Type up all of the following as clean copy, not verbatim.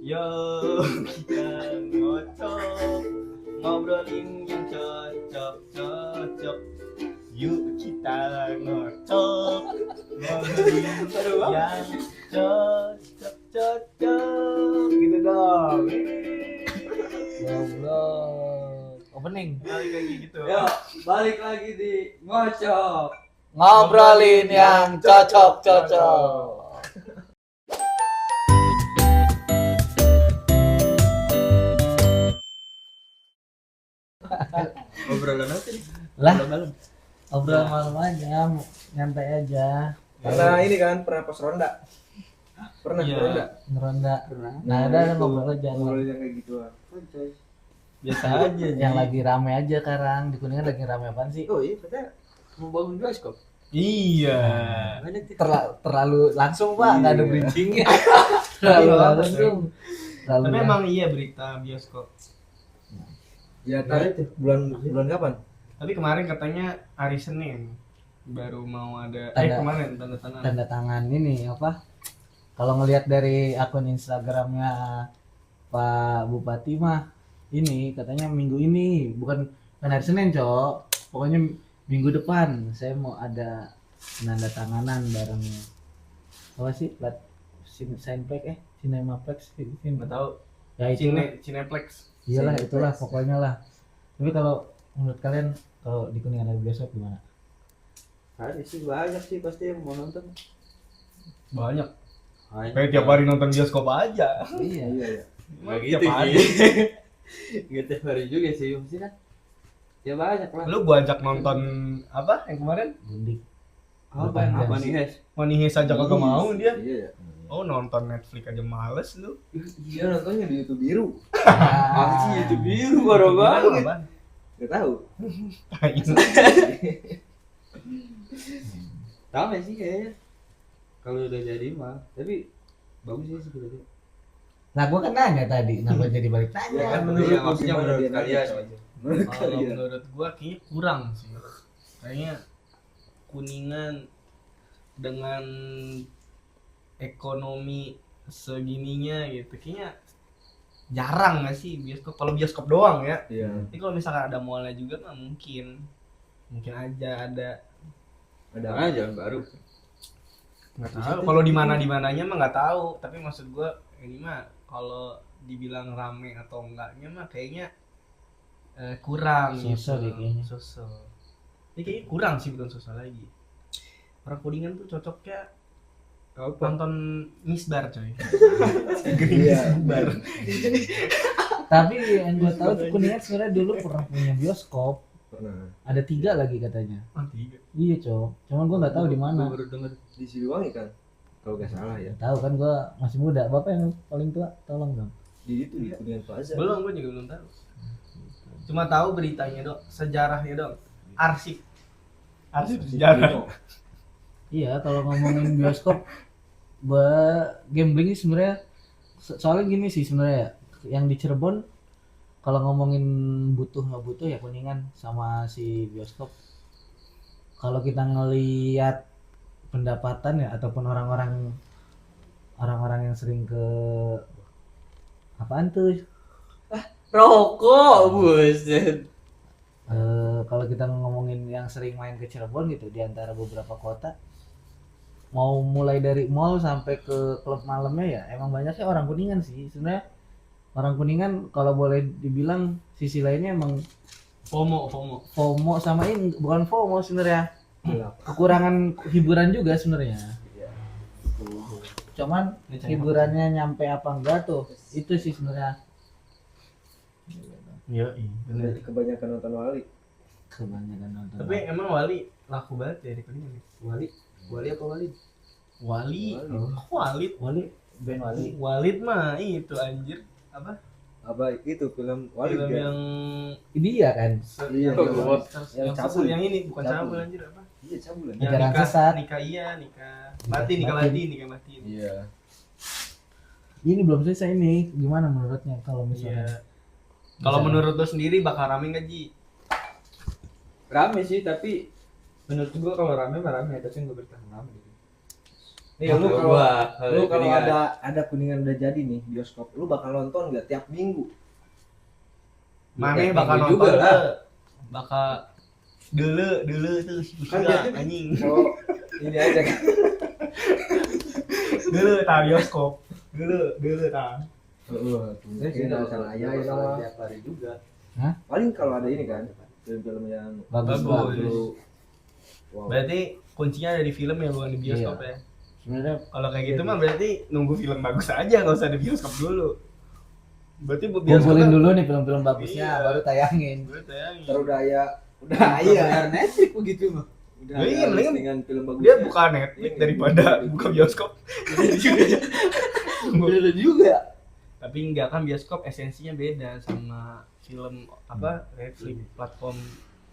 Yo kita ngocok, ngobrolin yang cocok. Yuk kita ngocok, ngobrolin yang cocok. Gitu dong. Goblok. Opening. Balik lagi gitu. Yo, balik lagi di ngocok. Ngobrolin yang cocok-cocok. Obrolan apa nih? Lah, Malam. obrolan malam aja, nyantai aja, Karena ini kan pernah pos ronda. Pernah Iya. ronda. ngeronda. Pernah. Nah, ada ngobrol aja. Ngobrol yang kayak gituan. Biasa aja. Yang lagi rame aja sekarang di Kuningan lagi rame apaan sih? Oh iya, katanya mau bangun bioskop. Iya. Terlalu langsung Pak, nggak ada Iya. bridgingnya. Terlalu langsung. Terlalu Tapi langsung. emang iya berita bioskop. Ya tadi tuh bulan kapan? Tapi kemarin katanya hari Senin baru mau ada. Kemarin tanda tangan. tanda tangan ini apa? Kalau ngelihat dari akun Instagramnya Pak Bupati mah ini katanya minggu ini bukan hari Senin cok, pokoknya minggu depan saya mau ada penanda tanganan bareng apa sih plat Cineplex Cinemaplex Nggak tahu. ya itu Cineplex. iyalah Cineplex. itulah pokoknya lah. Tapi kalau menurut kalian kalau di Kuningan ada bioskop gimana? Ada sih banyak sih pasti yang mau nonton. Banyak. Kayak tiap hari nonton bioskop aja. Iya. Iya ya. Emang Gitu tiap hari. Gak tiap hari juga sih, mesti kan. Ya banyak lah. Lu gua ajak nonton apa yang kemarin? Bundik. Apa nih, Hes? Manis aja kagak mau dia. Iya. Oh nonton Netflix aja males lu. Iya nontonnya di YouTube biru. Ah. Apa sih YouTube biru baru banget? Apaan? Gak tahu. Rame sih kayaknya. Kalau udah jadi mah, tapi bagus sih sebenarnya. Nah, gua kan nanya tadi, kenapa jadi balik tanya? Ya kan menurut maksudnya gimana menurut dia kalian. nanya? Menurut Kalau kalian. menurut gua kayaknya kurang sih. Kayaknya Kuningan dengan ekonomi segininya gitu kayaknya jarang nggak sih bioskop. Kalau bioskop doang ya. Iya. Tapi kalau misalkan ada mallnya juga mah mungkin aja ada. Ada aja jalan baru. Nggak tahu. Kalau di mananya mah nggak tahu. Tapi maksud gua ini mah kalau dibilang rame atau enggaknya mah kayaknya kurang Sosok gitu. kayaknya. Sosok. Ini kayaknya kurang sih, bukan sosok lagi. Orang Kuningan tuh cocoknya nonton Misbar coy. Iya. Misbar. Tapi yang gua tahu tuh Kuningan sebenarnya dulu pernah punya bioskop. Pernah. Ada 3 lagi katanya. Oh, 3. Iya, Cok. Cuman gua nggak tahu di mana. Gua baru denger di Siliwangi kan. Kalau gak salah ya. Tahu kan gua masih muda. Bapak yang paling tua, tolong dong. Di itu di Kuningan Plaza. Belum, gue juga belum tahu. Cuma tahu beritanya dong, sejarahnya dong. Arsip sejarah. Iya, kalau ngomongin bioskop gambling ini sebenarnya soalnya gini sih sebenarnya yang di Cirebon kalau ngomongin butuh nggak butuh ya Kuningan sama si bioskop. Kalau kita ngelihat pendapatan ya ataupun orang-orang yang sering ke apaan tuh Rokok, buset. kalau kita ngomongin yang sering main ke Cirebon gitu di antara beberapa kota mau mulai dari mall sampai ke klub malamnya ya emang banyaknya orang Kuningan sih sebenarnya. Orang Kuningan kalau boleh dibilang sisi lainnya emang FOMO sama ini bukan FOMO sebenarnya, kekurangan hiburan juga sebenarnya. Cuman hiburannya nyampe apa enggak tuh itu sih sebenarnya. Iya, benar. Kebanyakan nonton Wali. Kebanyakan nonton. Tapi emang Wali laku banget ya di Kuningan. Wali apa Wali? Wali. Wali band Wali. Walid mah itu anjir apa? Apa itu film Wali Film kan? yang Iya kan. Iya, yang cabul. cabul yang ini bukan Cabul. cabul anjir apa? Iya cabul Yang Ajaran sesat. nikah mati. Iya. Ini belum selesai ini. Gimana menurutnya kalau misalnya? Iya. Kalau menurut lo sendiri bakal rame nggak Ji? Rame sih, tapi menurut gua kalau rame mah rame, tapi nggak bertahan lama gitu. Iya, lu kalau Gua lu kalau Kuningan. ada Kuningan udah jadi nih bioskop, lu bakal nonton nggak tiap minggu? Tiap Mana bakal minggu nonton juga lah. bakal dulu tuh Kan usia anjing. Kalau ini aja kan. Dulu tah bioskop. Dulu tah. Mungkin nggak usah Iya, ayah sama. Tiap hari juga. Paling kalau ada ini kan film-film yang Bagus. bagus. Wow. Berarti kuncinya ada di film ya, bukan di bioskop ya. Sebenarnya Kalau kayak gitu mah berarti nunggu film bagus aja, nggak usah di bioskop dulu. Berarti bioskop kumpulin kan- dulu nih film-film bagusnya Iya. baru tayangin. Gue tayangin. Udah Bayar Netflix begitu mah. Udah Iya, ada mendingan listingan film bagus. Dia buka Netflix daripada buka bioskop. Bener juga. Tapi enggak kan, bioskop esensinya beda sama film apa Netflix, platform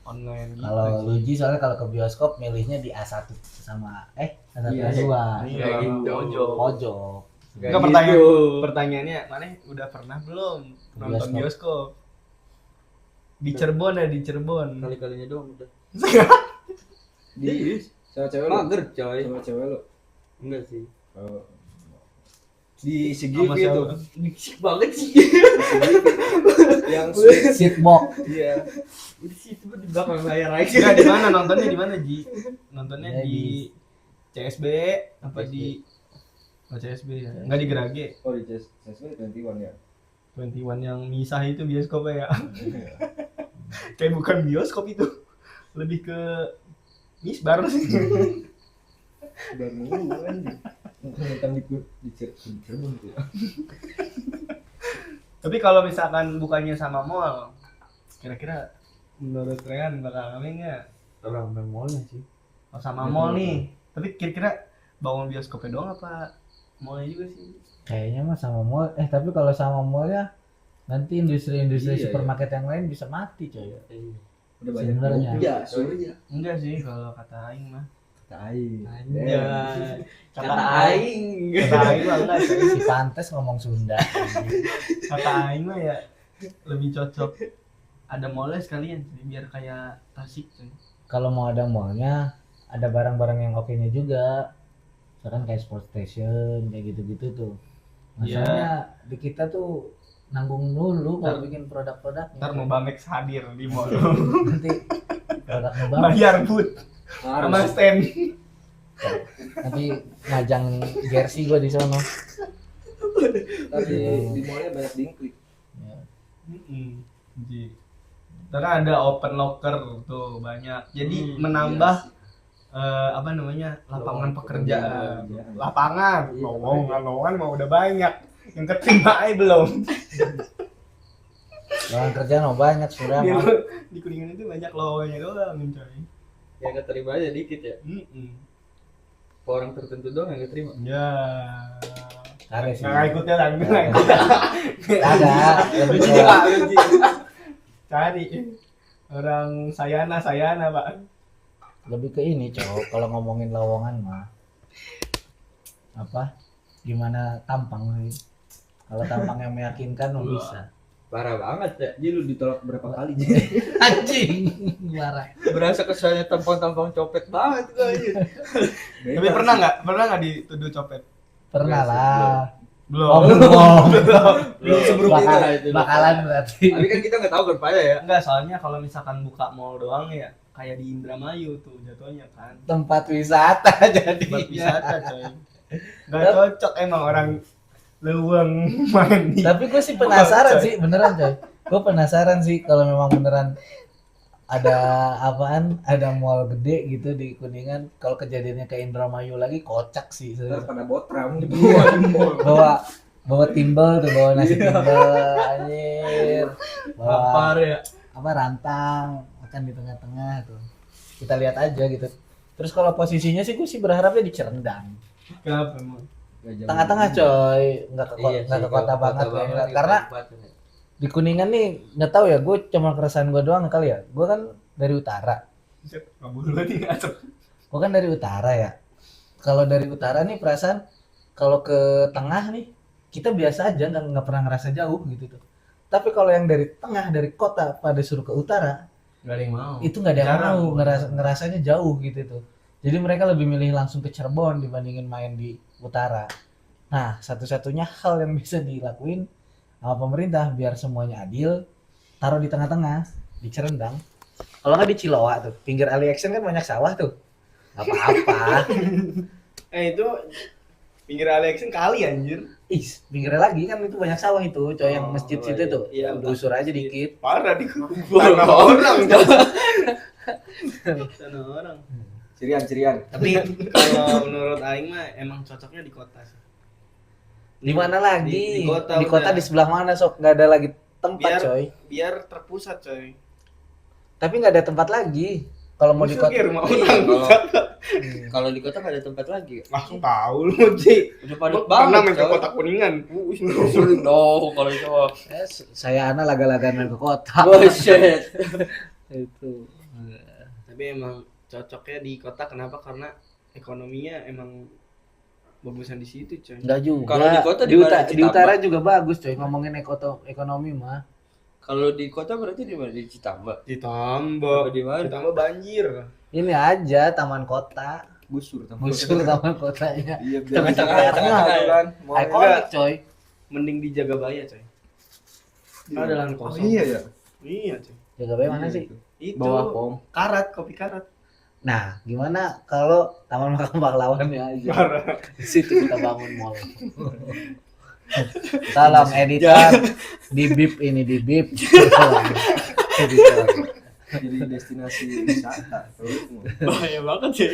online gitu. Kalau Luigi soalnya kalau ke bioskop milihnya di A1 sama A1 Iya, A2. Iya, Kayak gitu. Pojok. Enggak, pertanyaannya mana udah pernah belum nonton bioskop? Di Cirebon ya, di Cirebon. Kali-kalinya doang udah. Di cewek-cewek lu. Mager coy. Sama cewek lu. Enggak sih. Di segi Sama itu siapa? Dikit banget sih. yang seat box. Iya. Di situ di belakang layar aja. Enggak, di mana nontonnya, di mana Ji? Nontonnya Ya, di CSB apa di CSB ya? Enggak di Gerage. Oh di CSW 21 ya. 21 yang misah itu bioskopnya ya. Kayak bukan bioskop itu. Lebih ke misbar sih. Udah mulu kan. Nonton di Cirebon tuh ya. Tapi kalau misalkan bukannya sama mall, kira-kira menurut Rehan bakal rame nggak? Orang memolnya sih. Kalau sama mall nih, tapi kira-kira bangun bioskopnya doang apa mallnya juga sih? Kayaknya mah sama mall. Tapi kalau sama mall ya nanti industri-industri Iya, supermarket yang lain bisa mati coy. Udah Sebenarnya. Iya, Surya. Enggak sih kalau kata Aing mah. Tai. Anjay. Kata aing. Kata Aing mah enggak sih. Si Pantes ngomong Sunda. Kata Aing mah ya lebih cocok ada mallnya sekalian sih, biar kayak Tasik tuh. Kalau mau ada mallnya, ada barang-barang yang oke-nya juga. Misalkan kayak sport station, kayak gitu-gitu tuh. Masalahnya di kita tuh nanggung dulu kalau bikin produk-produk. Ntar mau Bamex hadir di mall. Nanti produknya banget. Bayar booth sama stand. Nanti ngajang jersey gua di sono. Tapi Iya. di mallnya banyak dingklik. Ya. Ji. Karena ada open locker tuh banyak. Jadi menambah apa namanya? Lapangan pekerjaan. Lapangan, lowongan mau udah banyak. Yang keterima aja belum. Lawan kerjaan mau banyak sudah Di, mah. di Kuningan itu banyak lowongannya doang, coy. Yang keterima aja dikit ya. Ke orang tertentu doang yang keterima. Ya. Kagak sih. Nggak ikutnya lah, nggak ikut. Kagak. Lebih Lucu ke- Pak, lucu. Cari orang sayana Pak. lebih ke ini cowok kalau ngomongin lowongan mah apa gimana tampang sih, kalau tampang yang meyakinkan mah bisa. Parah banget ya. Jadi lu ditolak berapa kali? Anjing marah. Berasa kesannya tampang-tampang copet banget tuh aja. Tapi pernah nggak dituduh copet? Pernah lah. Belum. Belum seburuk itu lah itu. Bakalan berarti. Tapi kan kita nggak tahu berapa ya. Enggak, soalnya kalau misalkan buka mall doang ya kayak di Indramayu tuh jatuhnya kan. Tempat wisata jadi. Tempat wisata coy. Nggak cocok emang orang leweng main di. Tapi gue sih penasaran Coy. sih beneran coy. Gue penasaran sih kalau memang beneran ada apaan, ada mall gede gitu di Kuningan. Kalau kejadiannya kayak Indramayu lagi kocak sih. Ntar pada botram gitu. Bawa timbel tuh, bawa nasi timbel anjir. Bawa Lapar ya. apa rantang makan di tengah-tengah tuh. Kita lihat aja gitu. Terus kalau posisinya sih gue sih berharapnya di Cerendang. Kenapa emang? Tengah-tengah coy, nggak ke, nggak ke kota banget kayaknya. Karena di Kuningan nih nggak tahu ya, gue cuma keresahan gue doang kali ya. Gue kan dari utara. Set, kabur lagi ngasep. Gue kan dari utara ya. Kalau dari utara nih perasaan kalau ke tengah nih kita biasa aja nggak pernah ngerasa jauh gitu tuh. Tapi kalau yang dari tengah dari kota pada suruh ke utara Gak ada yang mau. itu nggak ada yang Jarang. mau ngerasanya jauh gitu tuh. Jadi mereka lebih milih langsung ke Cirebon dibandingin main di utara. Nah, satu-satunya hal yang bisa dilakuin sama pemerintah biar semuanya adil, taruh di tengah-tengah, di Cirendang. Kalau nggak di Ciloa tuh, pinggir Ali Action kan banyak sawah tuh. Nggak apa-apa. Itu pinggir Alexin kali anjir. Ih, pinggirnya lagi kan itu banyak sawah itu, coy yang masjid situ tuh. Iya, Usur aja dikit. Parah di tanah orang. Tanah orang. Cirian. Tapi kalau menurut aing mah emang cocoknya di kota sih. Di mana lagi? Di kota Di kota udah. di sebelah mana sok? Nggak ada lagi tempat, Biar coy. biar terpusat, coy. Tapi nggak ada tempat lagi. Kalau mau di Busur kota. ke rumah Iya, orang. kalau di kota nggak ada tempat lagi. Langsung tahu lu, Ji. Udah Lu padat pernah banget. main ke coy. kota Kuningan? No, kalau itu mah. Saya anak laga-lagaan main ke kota. Bullshit. Itu. Tapi emang cocoknya di kota kenapa? Karena ekonominya emang bagusan di situ, coy. Enggak juga. Kalau di kota di di, mana? di utara juga bagus, coy. Ngomongin ekonomi mah. Kalau di kota berarti di mana? Di Citambak. Ditambah, Di mana? ditambah banjir. Ini aja taman kota. Gusur Busur taman kotanya. Iya, Tengah-tengah, tengah-tengah. kan. Mau Ikonik, coy. Mending di Jagabaya, coy. Ada lahan Oh kosong. iya ya. Iya, coy. Jaga bayi mana sih? Itu Bawah pom. karat, kopi karat. Nah, gimana kalau Taman Makam Pahlawan ya aja? Di situ kita bangun mall. Salam editor. Di bip ini di bip. Editor. Jadi destinasi wisata. Bahaya banget sih.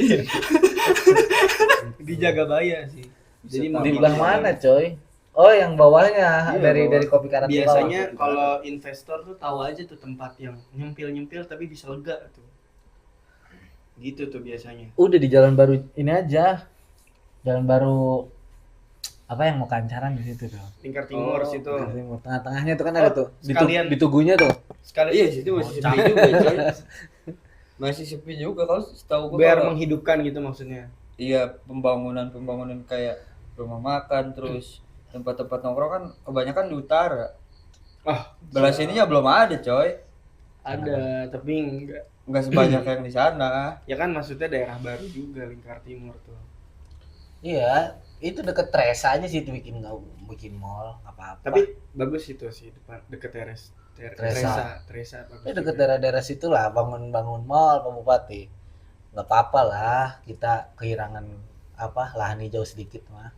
Di Jagabaya sih. Jadi Wisata. Di belah mana, coy? Oh, yang bawahnya Iya, dari bawah. kopi karat ke biasanya bawah. kalau investor tuh tahu aja tuh tempat yang nyempil-nyempil tapi bisa lega tuh. Gitu tuh biasanya. Udah di jalan baru ini aja. Jalan baru apa yang mau kancaran di situ tuh. Lingkar Timur Oh, situ. Tengah-tengahnya tuh kan ada tuh. sekalian. Di tugunya tuh. Sekali Iya, situ masih sepi juga, coy. Masih sepi juga kalau setahu gua. biar kalau- menghidupkan gitu maksudnya. Iya, pembangunan kayak rumah makan terus tempat-tempat nongkrong kan kebanyakan di utara. Ah, Belah sininya belum ada, coy. ada tapi enggak. Enggak sebanyak yang di sana. Ya kan maksudnya daerah baru juga Lingkar Timur tuh. Iya, itu deket Tresa aja sih itu bikin mall apa-apa. Tapi bagus itu sih depan deket Tresa. Tresa bagus. ya deket juga. daerah-daerah situ lah bangun mall Pak Bupati. Nggak apa-apa lah kita kehilangan apa lahan hijau sedikit mah.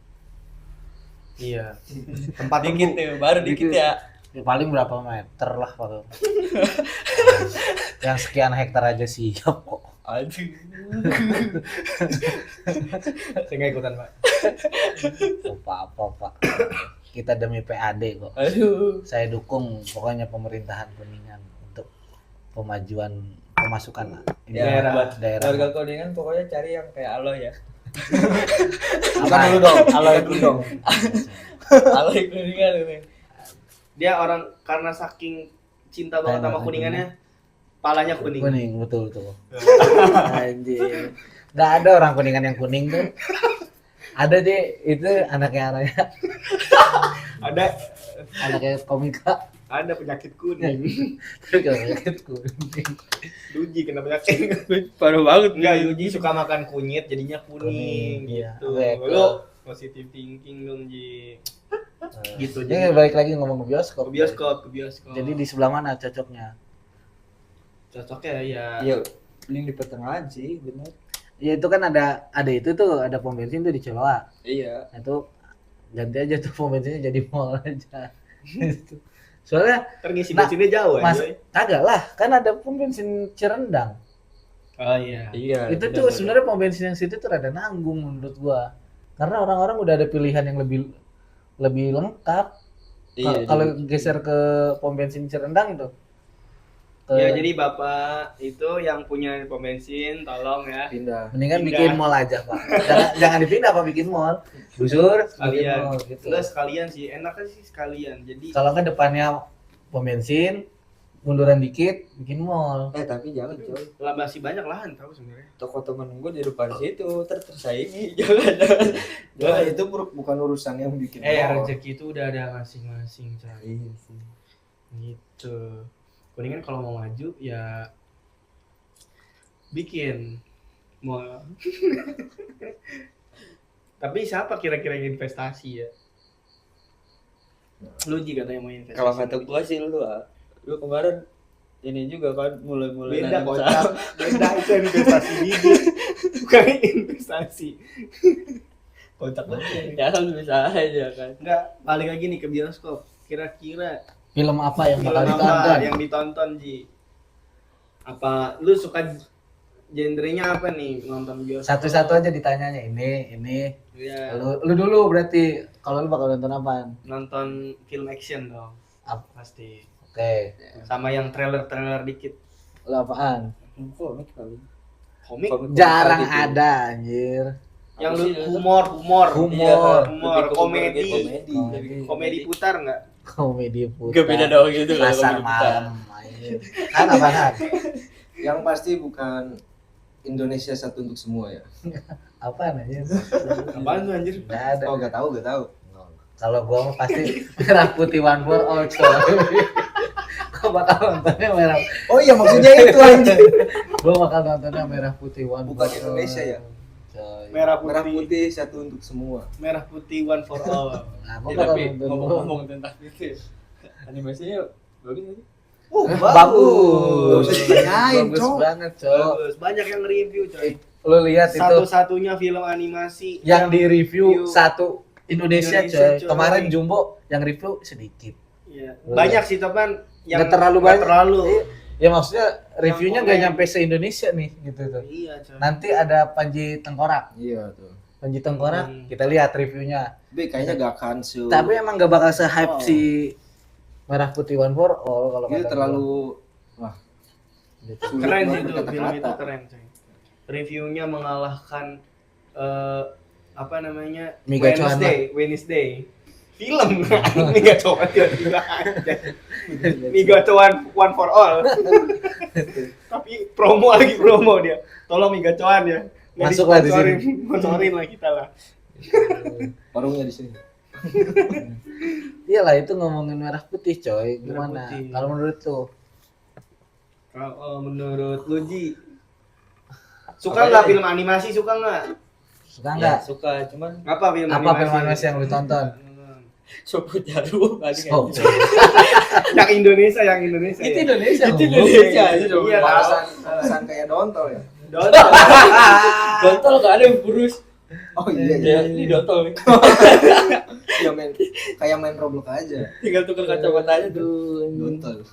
Iya. Tempat Dikit tuh, baru dikit ya. Ya, paling berapa meter lah Pak. Yang sekian hektar aja siap kok. Aduh. saya nggak ikutan, Pak. Apa-apa Pak. Kita demi PAD kok. Aduh. Saya dukung pokoknya pemerintahan Kuningan untuk pemajuan pemasukan ini Ya, Daerah. buat daerah. Warga Kuningan pokoknya cari yang kayak Aloy ya. Bukan dulu dong, kalau dulu dong. Aloy Kuningan ini. Dia orang karena saking cinta banget sama kuningannya, palanya kuning. Kuning, betul betul. Anjir. Nggak ada orang Kuningan yang kuning tuh. Ada deh, itu anaknya Ada komika. ada penyakit kuning. Terus kalau penyakit kuning. Yuji kena penyakit. Parah banget Enggak, Yuji suka makan kunyit jadinya kuning, Kuning, iya. gitu. Baik, Lu positive thinking dong, Ji. Gitu, Jadi balik lagi ngomong ke bioskop. Ke bioskop. Jadi di sebelah mana cocoknya? cocoknya ya. Iya, paling di pertengahan sih, bener. Ya itu kan ada itu tuh ada pom bensin tuh di Ciloa. Iya. Nah, itu ganti aja tuh pom bensinnya jadi mall aja. Gitu. Soalnya Terngisi Nah, bensinnya jauh Mas, aja. kagak lah, kan ada pom bensin Cirendang. Oh iya. Iya. Itu tuh sebenarnya pom bensin yang situ tuh rada nanggung menurut gua. Karena orang-orang udah ada pilihan yang lebih lengkap. Iya, Kalau geser ke pom bensin Cirendang itu. Ya jadi Bapak itu yang punya pom bensin tolong ya. Pindah. Mendingan Pindah. bikin mall aja, Pak. Jangan dipindah apa bikin mall. Busur bikin Sekalian. mall gitu. Enggak sekalian sih, enaknya sih sekalian. Jadi Kalau kan depannya pom bensin, munduran dikit bikin mall. tapi jangan coy. lah masih banyak lahan tahu sebenarnya. Toko temen gue di depan situ, tersaingi. Jangan. Nah, itu bukan urusan yang bikin mall. Rezeki itu udah ada masing-masing, coy. Iya sih. Gitu. Kuningan kalau mau maju ya bikin Mall. Tapi siapa kira-kira yang investasi ya? Lu juga katanya mau investasi. Kalau kata gua sih lu kemarin ini juga kan mulai beda nanam kocak. saham. Beda itu investasi bibit. Bukan investasi. Kocak banget. Ya kan bisa aja kan. Enggak, balik lagi nih ke bioskop. Kira-kira Film apa yang film bakal apa ditonton? yang ditonton, Ji? Apa lu suka genrenya apa nih nonton bioskop? Satu-satu aja ditanyanya. Ini. Ya, Lu dulu berarti kalau lu bakal nonton apaan? nonton film action dong. Ap- Pasti. Oke. Sama yang trailer-trailer dikit. Lu apaan? Komik kali. Komik Jarang gitu. ada anjir. yang Apa lu sih, humor, Humor. humor, lebih ke komedi. gitu. Komedi putar enggak? Komedi putar. Gak beda dong gitu kalau Pasar komedi putar. malam. anjir. Kan apaan? Yang pasti bukan Indonesia satu untuk semua ya. Apaan anjir? Apaan tuh anjir? Nggak ada. Oh gak tahu. Kalau gua mah pasti merah putih one for all coy. Gua bakal nontonnya merah. Oh iya maksudnya itu anjir. Gua bakal nontonnya merah putih one Bukan for all. Indonesia ya? Coy. Merah Merah putih, putih satu untuk semua. merah putih one for all. Nah, gua Ya, bakal tapi nonton ngomong-ngomong tentang itu ya, animasinya bagus nggak sih? bagus. Ditanyain, Bagus Cok. banget, Cok. Bagus, banyak yang review coy. Lu lihat itu Satu-satunya film animasi yang di review review satu Indonesia, Indonesia, coy. coy. Kemarin Jumbo yang review sedikit. Iya. Banyak sih teman yang Nggak terlalu nggak banyak. terlalu. Ya maksudnya reviewnya nggak komen. nyampe se-Indonesia nih gitu tuh. Iya coy. Nanti ada Panji Tengkorak. Iya tuh. Panji Tengkorak kita lihat reviewnya. Tapi kayaknya gak akan Tapi emang gak bakal se-hype Oh. si Merah Putih One for All kalau itu kata terlalu gua. Gitu. sulit Keren buat sih itu film itu berkata-kata. keren coy. Reviewnya mengalahkan apa namanya? Miga Cohan Wednesday. Film Miga Cohan tiba-tiba aja. Miga Cohan one for all. Tapi promo dia. Tolong Miga Cohan ya. Nggak Masuklah di sini. Sponsorin lah kita lah. Warungnya di sini. Iyalah itu ngomongin Merah Putih coy. Merah Gimana? Putih. Kalau menurut tuh? Kalau menurut lu Ji, suka Apa nggak aja, film animasi? Suka nggak? Suka Ya, enggak? suka, cuman Apa film Apa film animasi yang lu tonton? Sopo Jarum ada Oh, gitu. yang Indonesia ya? Indonesia. Itu goblok. Indonesia aja dong. Iya, Alasan kayak dontol ya. Dontol gak ada yang kurus. Oh iya Ya, iya. ini dontol nih. Ya main kayak main Roblox aja. Tinggal tukar kacamatanya tuh. Dontol.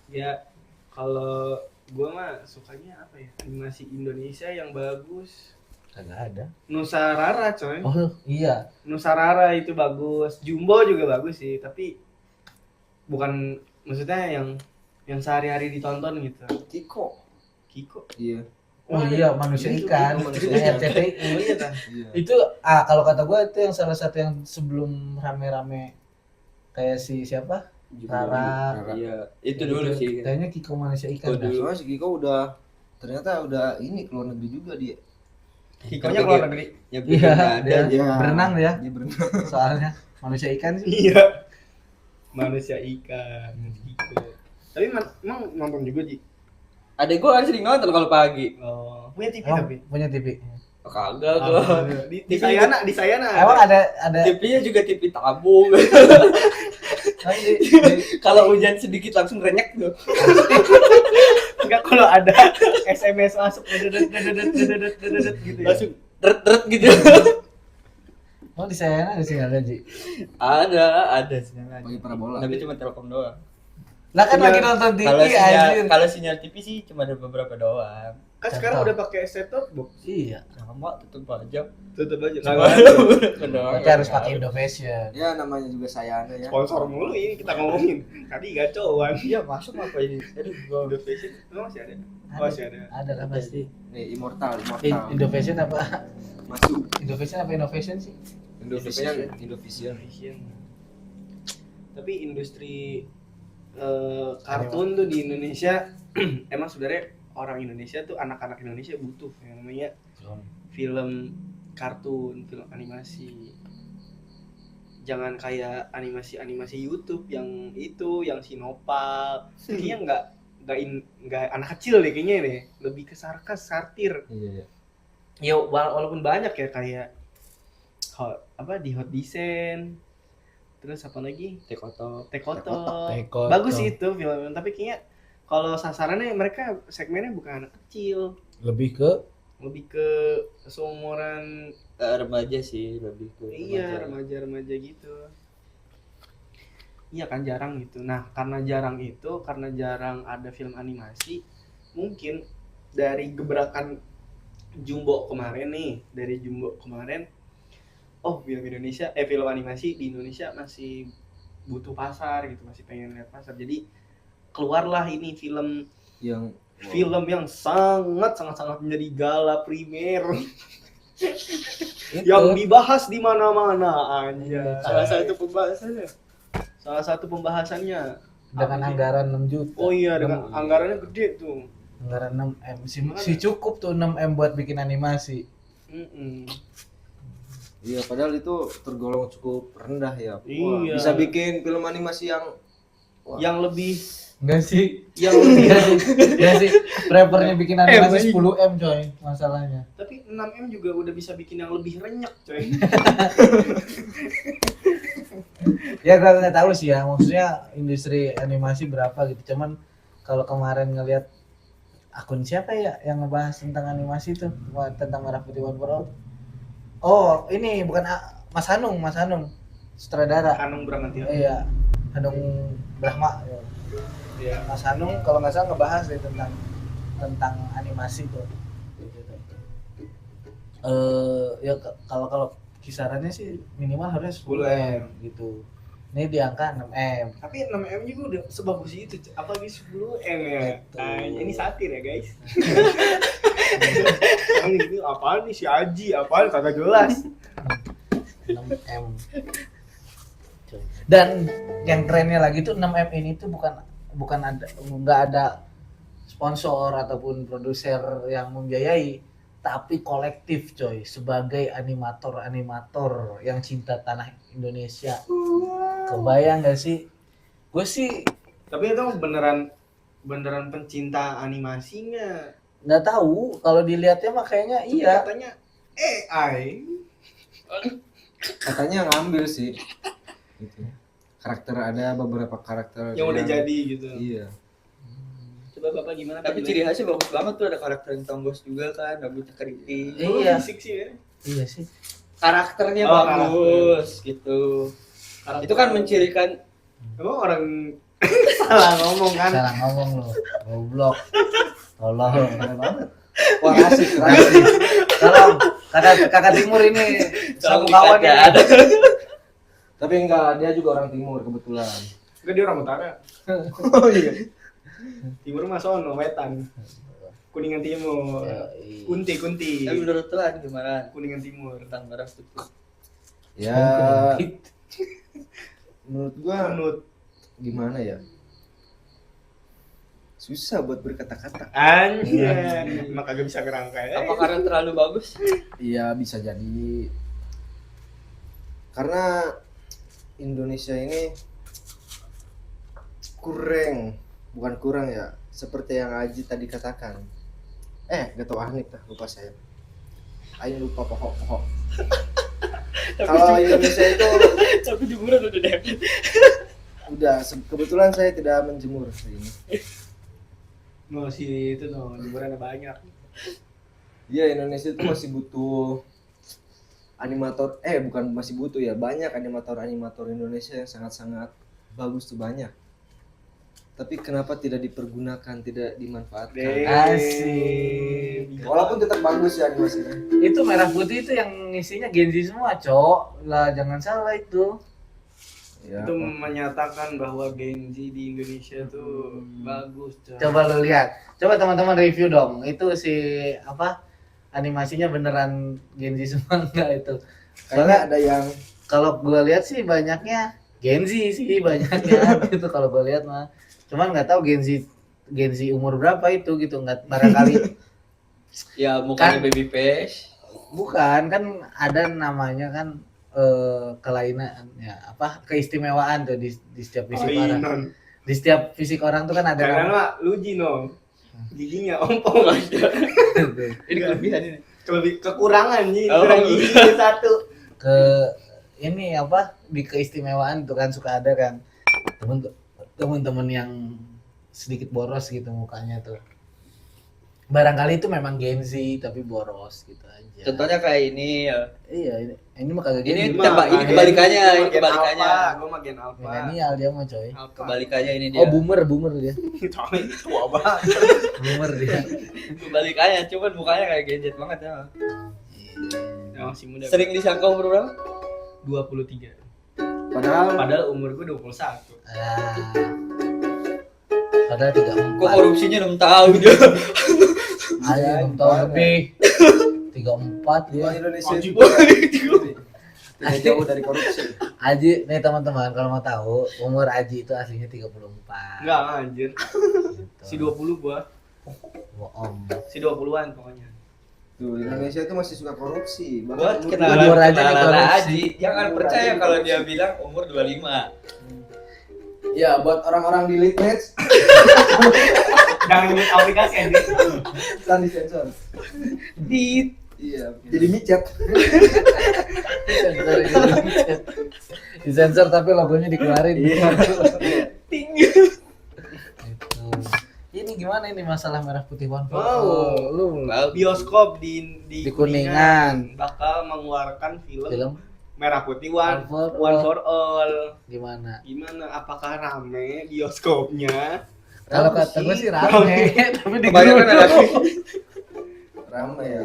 Ya kalau gua mah sukanya apa ya? Animasi Indonesia yang bagus. Kagak ada. Nusa Rara coy. Oh iya. Nusa Rara itu bagus. Jumbo juga bagus sih, tapi bukan maksudnya yang sehari-hari ditonton gitu. Kiko. Kiko. Iya. Oh iya manusia ikan. Manusia ikan. RCTI. Oh iya kan. Iya. Itu kalau kata gua itu yang salah satu yang sebelum rame-rame kayak si siapa? Rara. Iya, itu dulu sih. Kayaknya Kiko manusia ikan. Oh, dah. dulu. Soalnya si Kiko udah ternyata udah ini keluar negeri juga dia. Kikonya keluar negeri. Ya Iya, ada. dia berenang ya. Dia berenang. Soalnya manusia ikan sih. Iya. Manusia ikan. Kiko. Tapi emang nonton juga Ji. Adek gua kan sering nonton kalau pagi. Oh, punya TV Emang tapi. punya TV. Oh, kagak gua. Di Sayana. Emang ada TV-nya juga TV tabung. kan Kalau hujan sedikit langsung renyek tuh. Enggak kalau ada SMS masuk dedet gitu ya. Langsung deret gitu. Oh di sana ada sinyal Ji. Ada sinyal. Bagi parabola. Tapi cuma Telkom doang. Lah kan Sinyal- lagi nonton TV Kalau anjir. sinyal TV sih cuma ada beberapa doang. Kan sekarang udah pakai set top box. Iya. Sama tutup aja. Tutup aja. Cuma beberapa doang. Berarti harus pakai Indofashion. Ya namanya juga Sayana ya. Sponsor mulu ini kita ngomongin. Tadi gacoan. Iya, masuk apa ini? Aduh, gua Udah fashion. Emang masih ada? Oh, masih ada. Ada lah pasti. Nih Immortal. Indofashion apa? Masuk. Indofashion apa Innovation sih? Indovision. Fashion. Tapi industri kartun tuh di Indonesia emang sebenarnya orang Indonesia tuh anak-anak Indonesia butuh yang namanya film kartun, film animasi. Jangan kayak animasi YouTube yang itu, yang Sinopal. Kayaknya nggak anak kecil deh kayaknya deh, lebih ke sarkas, satir. Iya. Ya walaupun banyak ya kayak di Hot Descent, terus apa lagi, Tekoto. Tekoto. Tekoto. Bagus sih itu film, tapi kayaknya kalau sasarannya mereka segmennya bukan anak kecil, Lebih ke lebih ke seumuran. Remaja sih, lebih ke Iya, remaja-remaja gitu. Iya kan, jarang gitu. Nah, karena jarang ada film animasi, mungkin dari gebrakan Jumbo kemarin nih, film animasi di Indonesia masih butuh pasar gitu, masih pengen lihat pasar. Jadi keluarlah ini film Yang yang sangat menjadi gala primer itu. yang dibahas di mana-mana aja. Salah satu pembahasannya Dengan apa sih? anggaran 6 juta. Oh iya, dengan anggarannya gede tuh. Anggaran 6M si cukup tuh 6M buat bikin animasi. Iya, padahal itu tergolong cukup rendah ya. Wah, Iya. bisa bikin film animasi yang Yang lebih Enggak sih. yang lebih Enggak sih. Prefernya bikin animasi 10M coy masalahnya. tapi 6M juga udah bisa bikin yang lebih renyek, coy. Ya gue nggak tahu sih ya, maksudnya industri animasi berapa gitu. Cuman kalau kemarin ngelihat akun siapa ya yang ngebahas tentang animasi tuh, tentang Merah Putih One for All. Oh ini bukan Mas Hanung, sutradara. Hanung Bramantio. Iya, Hanung Brahma. Iya. Mas Hanung kalau nggak salah ngebahas deh tentang animasi tuh. Ya kalau kisarannya sih minimal harusnya 10M gitu. Ini di angka 6M. Tapi 6M juga udah sebagus itu, apalagi 10M ya. Betul. Ini satir ya, guys. Ini apaan nih si Aji? Apaan kagak jelas. 6M. Dan yang kerennya lagi tuh 6M ini tuh nggak ada sponsor ataupun produser yang membiayai, tapi kolektif coy, sebagai animator yang cinta tanah Indonesia. Kebayang gak sih? Gue sih Tapi itu beneran pencinta animasinya. nggak tahu, kalau dilihatnya mah kayaknya iya. Katanya AI. katanya ngambil sih. Gitu. Ada beberapa karakter Yang udah jadi gitu. Iya. Coba Bapak gimana? Tapi ciri khasnya bagus banget tuh, ada karakter yang tonggos juga kan, rambutnya keriting. Iya. Fisik sih ya. Iya sih. Karakternya Oh, bagus gitu. Itu kan mencirikan Emang orang salah ngomong kan? Salah ngomong lu, goblok. Tolong. Wah, asik. Tolong, kakak Timur ini sama kawan ya. Tapi enggak, dia juga orang timur kebetulan. Enggak, dia orang utara. Oh iya. Timur mah sono, wetan. Kuningan Timur. Kunti. tapi menurut Tuhan gimana Kuningan Timur. tentang Merah Putih? Ya, menurut gua Kunut. gimana ya? Susah buat berkata-kata. Anjir. Emang kagak bisa ngerangkai. Apa karena terlalu bagus? Iya, bisa jadi. Karena Indonesia ini bukan kurang ya, seperti yang Aji tadi katakan. Gak tau Hanif dah, lupa saya. Ayo lupa pokok. Kalau Indonesia itu Tapi jemuran udah deh. udah kebetulan saya tidak menjemur hari ini. No, si itu no, liburannya banyak. Iya, Indonesia itu masih butuh animator, bukan masih butuh ya, banyak animator Indonesia yang sangat-sangat bagus tuh, banyak. Tapi kenapa tidak dipergunakan, tidak dimanfaatkan? Asik. Walaupun tetap bagus ya animasinya. Itu Merah Putih itu yang ngisinya Gen Z semua, Cok. Lah jangan salah itu. Ya, Itu menyatakan bahwa Gen Z di Indonesia tuh bagus. Coy. Coba lu lihat. Coba teman-teman review dong. Itu si animasinya beneran Gen Z semua enggak itu? kayaknya ada yang Kalau gua lihat sih banyaknya Gen Z sih banyaknya gitu kalau gua lihat mah. Cuman nggak tahu Gen Z umur berapa itu gitu, nggak barangkali. Ya mukanya Kan- baby face. Bukan, kan ada namanya kan kelainan ya, keistimewaan tuh di setiap visi para. Kelainan. Di setiap fisik orang tuh kan ada Karena nama. mah Luji no. Giginya ompong aja. Ini kelebihan ini. Kekurangan nih, Oh. kurang gigi satu. Ke ini apa di keistimewaan tuh kan suka ada kan temen-temen yang sedikit boros gitu mukanya tuh. Barangkali itu memang Gen Z tapi boros gitu aja. Contohnya kayak ini ya. Iya, ini mah kagak Ini Gen Z. tembak, ini kebalikannya, ini kebalikannya. Gue mah gen alpha. Milenial dia mah coy. Alpha. Kebalikannya ini dia. Oh, boomer dia. Coy, tua banget. Boomer dia. Kebalikannya, cuman mukanya kayak gadget banget ya. Ya, masih muda. Sering disangka umur berapa? 23. Padahal Padahal umur gue 21. Ah. Padahal 34. Kok korupsinya 6 tahun dia? Ayo 6 tahun lebih. 34 dia. Uang Indonesia Wajib. itu tidak jauh dari korupsi. Aji, nih teman-teman kalau mau tahu, umur Aji itu aslinya 34. Enggak anjir. Gitu. Si 20 gua. Bohong. Si 20-an pokoknya. Tuh, Indonesia itu masih suka korupsi. Buat Bahkan kenalan Umur aja kenalan dikorupsi. Aji, jangan percaya kalau dia bilang umur 25. ya buat orang-orang di lead match Jangan nyebut aplikasi anjir. kan disensor. Di Iya, jadi micet. Disensor tapi logonya dikeluarin. tinggi. Gitu. Ini gimana ini masalah merah putih one for Wow. all? Lu Bioskop di Kuningan. bakal mengeluarkan film, film Merah Putih One One for for All. gimana? Gimana? Apakah rame bioskopnya? Kalau kata gue sih rame, tapi di Kebanyakan ada Ramai ya,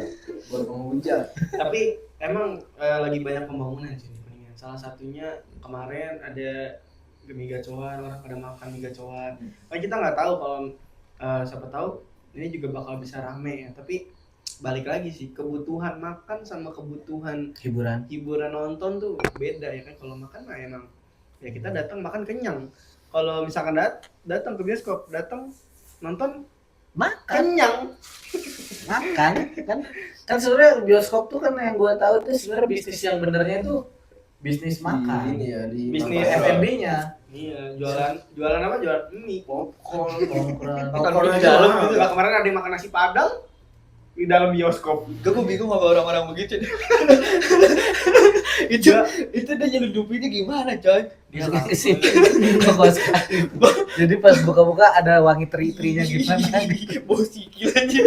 buat menghujat. Tapi emang lagi banyak pembangunan sih di Kuningan. Salah satunya kemarin ada mie gacoan, orang pada makan mie gacoan. Nah, kita nggak tahu kalau siapa tahu ini juga bakal bisa rame ya. Tapi balik lagi sih, kebutuhan makan sama kebutuhan hiburan. nonton tuh beda ya kan. Kalau makan mah emang ya kita datang makan kenyang. Kalau misalkan datang ke bioskop, datang nonton Makan, kenyang. makan kan sebenarnya bioskop tuh kan yang gua tahu tuh sebenarnya bisnis yang benernya tuh bisnis makan. Ini ya di Bisnis F&B-nya. Iya, jualan apa? Jualan mie, popcorn. Nongkrong. Kalau di Di dalam dalam gitu. gitu. Kemarin ada yang makan nasi padang di dalam bioskop. Gue bingung sama orang-orang begitu. itu dia nyeludupinnya gimana, coy? Dia Di sini. Kok sekali. Jadi pas buka-buka ada wangi teri-terinya gimana? Bau sikil aja.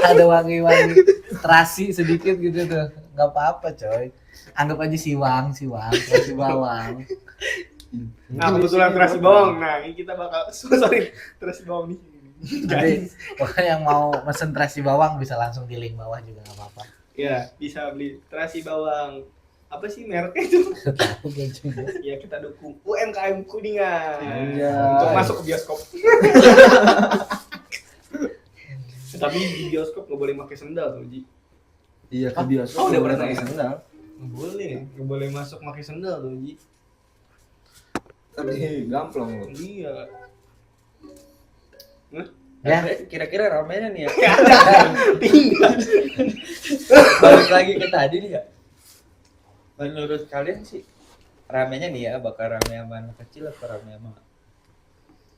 Ada wangi-wangi terasi sedikit gitu tuh. Enggak apa-apa, coy. Anggap aja siwang, terasi bawang. Nah, kebetulan terasi bawang. Nah, ini kita bakal sorry, terasi bawang nih. Jadi pokoknya yang mau mesen terasi bawang bisa langsung di link bawah juga nggak apa-apa. Ya, bisa beli terasi bawang. Apa sih mereknya itu? Tahu gue juga. Ya, kita dukung UMKM Kuningan Anjay. untuk masuk ke bioskop. Tapi di bioskop nggak boleh pakai sendal tuh, Ji. Iya ke bioskop. Oh, udah boleh pernah pakai ya? sendal. Nggak boleh masuk pakai sendal tuh, Ji. Tapi gamplang loh. Iya. Ya, Kira-kira ramenya nih ya. Tinggal. Balik lagi ke tadi nih ya. Menurut kalian sih ramenya nih ya bakal rame sama anak kecil atau rame sama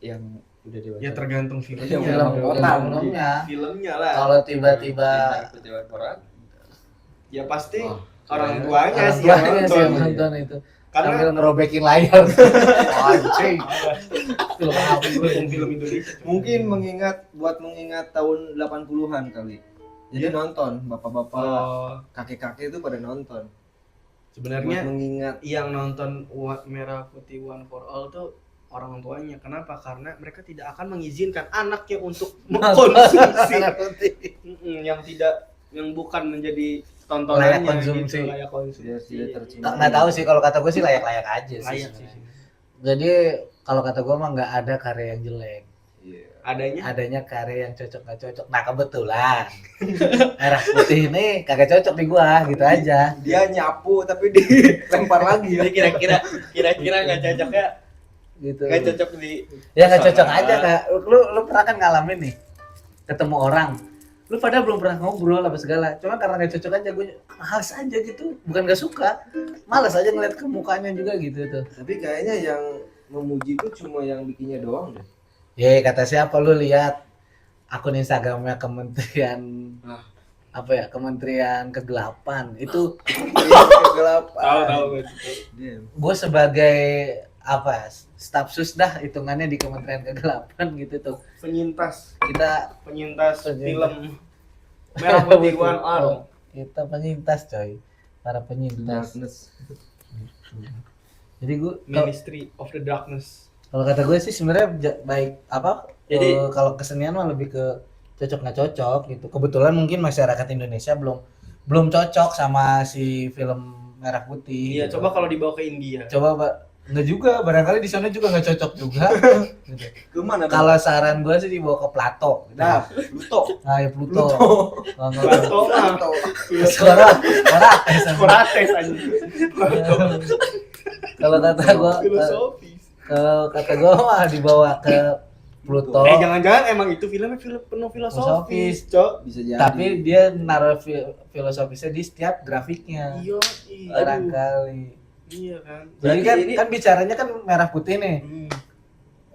yang udah dewasa? Ya tergantung filmnya. Iya, filmnya. Filmnya lah. Kalau tiba-tiba Perjalanan Koran. Ya pasti Oh, orang kirain tuanya orang sih yang tuanya sih yang nonton. nonton itu. Karena Sambil ngerobekin layar. Anjing. Film apa? film Indonesia. Mungkin buat mengingat tahun 80-an kali. Jadi nonton bapak-bapak, Oh, kakek-kakek itu pada nonton. Buat sebenarnya mengingat yang nonton Merah Putih One for All tuh orang tuanya. Kenapa? Karena mereka tidak akan mengizinkan anaknya untuk mengkonsumsi yang bukan menjadi tontonannya Layak konsumsi. gitu, layak konsumsi. biar tidak tercemar. Nggak tahu sih kalau kata gue sih layak-layak aja sih. Layak sih. sebenarnya. Jadi kalau kata gue mah nggak ada karya yang jelek. Iya. Adanya Karya yang cocok nggak cocok. Nah kebetulan merah putih ini kagak cocok di gua gitu aja. Dia nyapu tapi dilempar lagi ya. Jadi kira-kira nggak cocoknya Gitu. nggak cocok di Ya nggak cocok aja kak. Lu pernah kan ngalamin nih ketemu orang. Lu pada belum pernah ngobrol apa segala. Cuma karena nggak cocok aja gue males aja gitu. Bukan nggak suka, males aja ngeliat ke mukanya juga gitu tuh. Tapi kayaknya yang memuji itu cuma yang bikinnya doang deh. Ya kata siapa lu lihat akun Instagramnya Kementerian Ah. apa ya, Kementerian Kegelapan itu. Kegelapan. Tahu. Dia. Gue sebagai apa, staf sus dah hitungannya di Kementerian Kegelapan gitu tuh, Penyintas kita penyintas Penyintas. film Merah Putih One Arm. kita penyintas coy, para penyintas. Darkness. Jadi gue Ministry of the Darkness. kalau kata gue sih sebenarnya baik apa, Jadi- kalau kesenian mah lebih ke cocok nggak cocok gitu. Kebetulan mungkin masyarakat Indonesia belum cocok sama si film Merah Putih. Iya, gitu. coba kalau dibawa ke India. Coba nggak juga, barangkali di sana juga nggak cocok juga. Gitu. Kemana? Kalau saran gue sih dibawa ke Plato. Gitu. Nah, Pluto. Nah, ya Pluto. Kalau nggak- Plato mah Socrates. Socrates aja. Kalau kata gue, Filosofis. kalau kata gue mah dibawa ke Pluto. Jangan-jangan emang itu filmnya film penuh filosofis, Cok. Bisa jadi. Tapi dia naruh filosofisnya di setiap grafiknya. Iya, Barangkali. Iya kan. Jadi Berarti kan bicaranya kan merah putih nih. Hmm,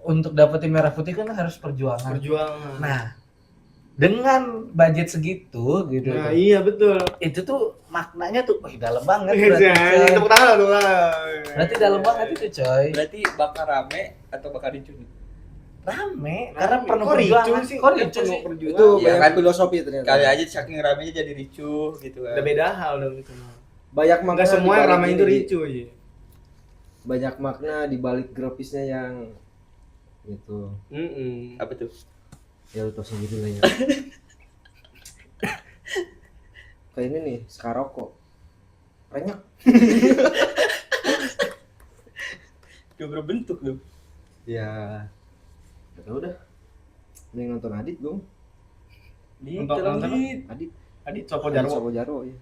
Untuk dapetin merah putih kan harus perjuangan. perjuangan. Nah, dengan budget segitu gitu, Nah, iya betul. itu tuh maknanya tuh, wih dalam banget Iya, berarti, coy. tepuk tangan tuh. Berarti dalam banget itu coy. Berarti bakal rame atau bakal ricuh nih? Rame, karena Rame. penuh Kok ricuh perjuangan. sih? Kok Kan ricuh penuh sih? perjuangan. Itu Iya banyak kan? filosofi ternyata. Kali aja saking ramenya jadi ricuh gitu kan. Udah beda hal dong itu mah. Banyak makna. Enggak semua yang di balik ramai ini, itu Ji. ricu ya. Banyak makna di balik grafisnya yang gitu. Apa tuh? Ya lu tau sendiri lah ya. Kayak ini nih, Skaroko. Banyak. Dia berbentuk dong. Ya. Gak tau dah. Mending nonton Adit dong. Nonton Adit. Adit Copo Adit Jarwo. Sopo Jarwo ya.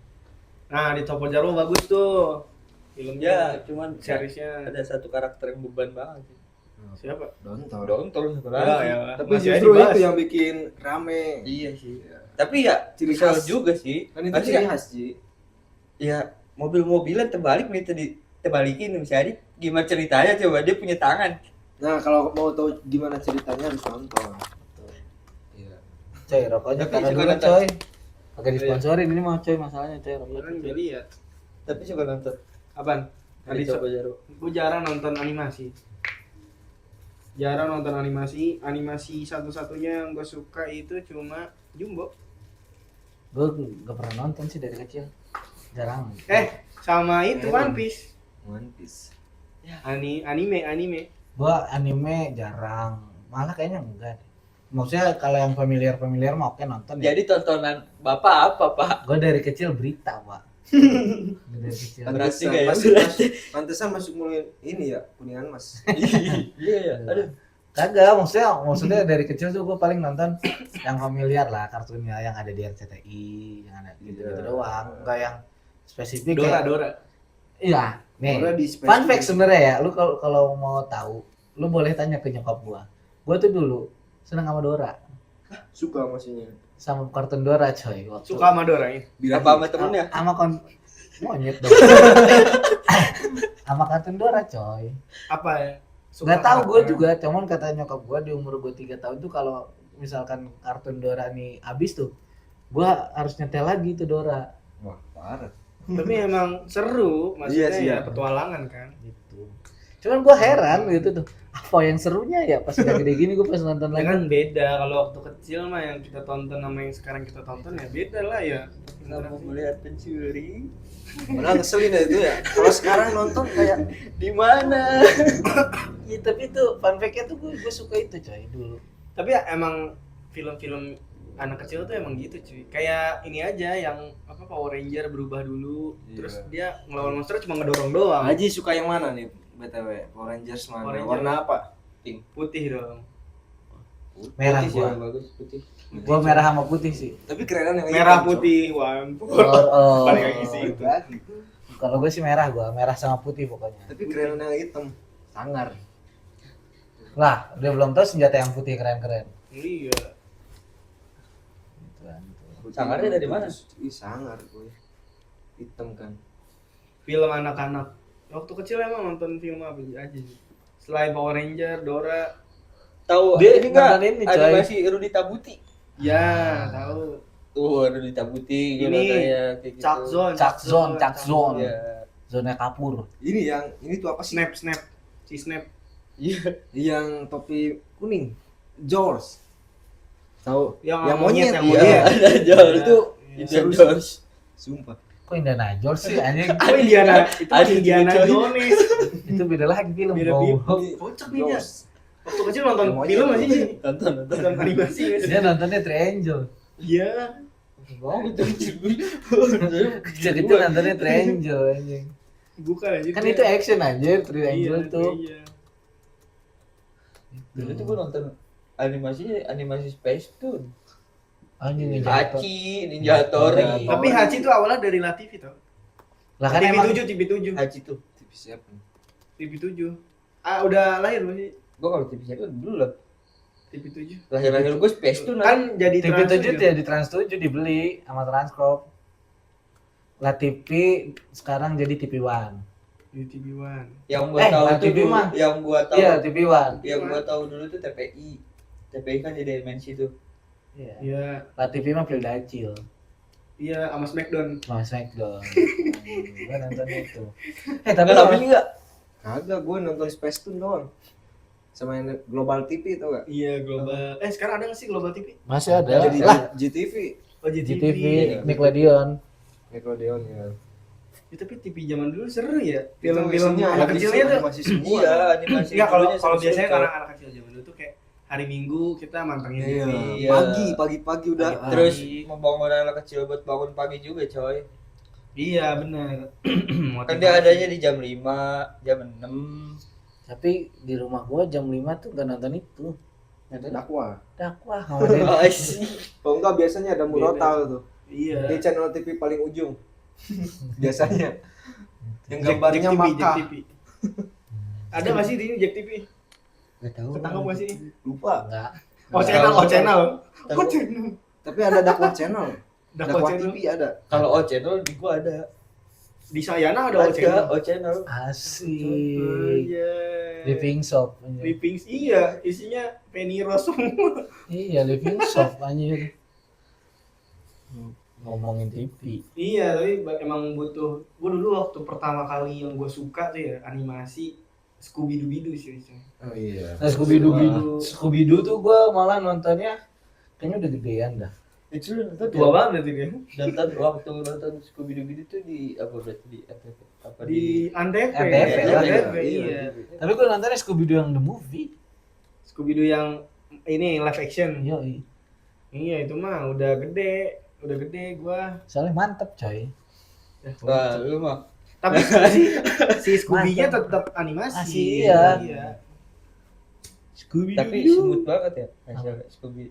Nah, di Copo Jarwo bagus tuh. Filmnya, Ya, cuman seriesnya. ada satu karakter yang beban banget sih. Siapa? Nonton. Dontol Ya. Tapi Masih aja justru dibahas. itu yang bikin rame. Iya sih. Tapi ya Ciri bisa khas. juga sih. Kan itu Pasti ciri ya, khas, Ji. ya mobil-mobilan terbalik nih tadi terbalikin misalnya gimana ceritanya coba dia punya tangan. Nah, kalau mau tahu gimana ceritanya harus nonton. Iya. Coy, rokoknya Tapi taruh suka dulu nonton. coy. Pakai disponsorin ini mah coy, masalahnya coy rokok. Kan jadi ya. Tapi suka nonton. Apaan? Tadi Adit coba jarum. Gue jarang nonton animasi. Jarang nonton animasi. Animasi satu-satunya yang gue suka itu cuma Jumbo. Gue gak pernah nonton sih dari kecil. Jarang. Sama itu Eren. One Piece. One Piece. Anime. Gue anime jarang. Malah kayaknya enggak deh. Maksudnya kalau yang familiar mah oke nonton ya. Jadi tontonan Bapak apa, Pak? Gue dari kecil berita, Pak. Gua dari kecil. Berarti Pantesan gak ya? masuk- Berarti. Pantesan masuk mulai ini ya, Kuningan Mas. Iya ya. Aduh. Kagak, maksudnya dari kecil tuh gue paling nonton yang familiar lah, kartunnya yang ada di RCTI, yang ada gitu-gitu Iya. doang. Enggak yang spesifik Dora. Iya, nih. Orang di Fun fact sebenarnya ya, lu kalau mau tahu, lu boleh tanya ke nyokap gua. Gua tuh dulu seneng sama Dora, suka maksudnya. sama kartun Dora coy. Waktu Suka sama Dora ya? Apa sama temennya? sama monyet dong. Sama kartun Dora coy. Apa ya? Nggak tahu gue karakternya. juga, cuman kata nyokap gue di umur gue 3 tahun tuh kalau misalkan kartun Dora nih abis tuh, gue harus nyetel lagi tuh Dora Wah, parah. Tapi emang seru, maksudnya Iya sih, ya ya. petualangan kan. gitu. Cuman gue heran gitu tuh, apa yang serunya ya pas udah gede gini gue pas nonton Ya lagi. kan beda kalau waktu kecil mah yang kita tonton sama yang sekarang kita tonton ya beda lah ya. Kamu melihat pencuri Padahal ngeselin ya itu ya. Kalau sekarang nonton kayak di mana? Ya, tapi tuh fun fact-nya tuh gue suka itu coy dulu. Tapi ya, emang film-film anak kecil tuh emang gitu cuy. Kayak ini aja yang apa Power Ranger berubah dulu, Iya. terus dia ngelawan monster cuma ngedorong doang. Haji suka yang mana nih? BTW, Power Rangers mana? Power Ranger. Warna apa? Putih dong. Merah Putih sih gua. yang bagus putih. Gua merah sama putih sih. Tapi kerenan yang Merah hitam, putih, wampur. Oh, Balik lagi sih. Cok. Lagi. Kalau gue sih merah, merah sama putih pokoknya. Tapi kerenan yang hitam. Sangar. Lah, dia belum tahu senjata yang putih keren-keren. Iya. Gitu kan. Sangarnya dari mana? Ih, sangar gue. Hitam kan. Film anak-anak. Waktu kecil emang nonton film apa aja sih? Selain Power Ranger, Dora. Tahu Dia ini enggak nonton ini, coy. animasi Rudy Tabuti? Ya, tahu. Tuh Rudy Tabuti Ini gimana ya kayak gitu. Chuck Zone. Chuck Zone. Iya. Zona kapur. Ini tuh apa sih? Snap. Si Snap. Iya. Yang topi kuning. George. Tahu? Yang monyet, yang Iya, monyet. ada George. Itu Itu seru sih. George. Sumpah. Kok Indiana Jones sih anjing? Oh Indiana, itu Ada Indiana juga, coy. Jones. Itu beda lagi film. Beda goblok. Kocak nih dia. George. Waktu kecil nonton Yang monyet. film aja sih. Nonton. Nonton animasi nggak sih? Dia nontonnya Triangle. Iya. Oh, itu Kecil-kecil nontonnya Triangle anjing. Bukan aja. Kan itu action anjir, Triangle Iya, tuh. iya. Dulu tuh gua nonton animasi Space Tune. Anjing Ninja Turtle. Hachi, Ninja Hattori. Iya. Tapi Hachi itu awalnya dari La TV tau. Lah kan emang TV7. Hachi tuh. TV siapa? TV7. Ah, udah lahir belum sih? Gua kalau TV siapa dulu lah. TV7. Lahir gua Space Tune Kan jadi TV7 Trans dia di Trans 7 dibeli sama Transcorp. Lah TV sekarang jadi TV One. di TV One. Yang gua tahu Lah, tuh TV dulu, mah. yang gua tahu. Iya, TV One. Yang gua tahu dulu tuh TPI. TPI kan jadi MNC tuh. Iya. Iya, Lah TV mah Pilda Acil. iya sama Smackdown. Sama Smackdown. Gua nonton itu. Tapi lebih enggak? Kagak, gue nonton Space Tune doang. Sama yang Global TV tau gak? Iya, global. Sekarang ada nggak sih Global TV? Masih ada. Jadi Lah, GTV. Oh, GTV, iya. Nickelodeon. Nickelodeon ya. Ya, tapi TV zaman dulu seru ya. Itu Film-film isinya anak kecilnya tuh. animasi semua. Iya, animasi. Enggak, kalau dulunya kalau seru-seru, biasanya coy. karena anak kecil zaman dulu tuh kayak hari Minggu kita mantengin Iya. TV. Iya. Pagi-pagi udah. Pagi-pagi. Terus membangun anak kecil buat bangun pagi juga, coy. Iya, benar. Kan dia adanya di jam 5, jam 6. Tapi di rumah gua jam 5 tuh gak nonton itu. Nonton Dakwah. dakwah sama dia. Oh, sih. Kalau enggak biasanya ada murotal tuh. Iya. Di channel TV paling ujung. Biasanya. Yang Jack gambarnya TV, Makkah. Jack TV. Ada nggak sih di ini Jack TV? Enggak tahu. Ketangkap nggak sih? Lupa. Enggak. Oh channel, oh channel. Oh channel. Tapi ada Dakwah channel. Dakwah Dakwah channel. TV ada. Kalau O channel di gua ada. Di Sayana ada oh channel. O channel. Asik. Iya. Living shop. anjir. Living iya, isinya Penny Rose semua. Iya, living shop anjir. Ngomongin TV. Iya, tapi emang butuh. Gue dulu waktu pertama kali yang gue suka tuh ya animasi Scooby Doo sih. Oh iya. Nah, Scooby-Doo tuh gua malah nontonnya kayaknya udah gedean dah. Itu lu nonton Tua banget itu dia. nonton waktu nonton Scooby Doo itu di apa berarti di apa Di Antv. Antv, Antv, iya. iya. Tapi gua nontonnya Scooby-Doo yang the movie. Scooby Doo yang ini live action. Yoi. Iya, itu mah udah gede gua. Soalnya mantep coy. Wah, lu mah Tapi si Scooby-nya tetap animasi. Masih, iya. Scooby tapi Doo. smooth banget ya hasil Scooby.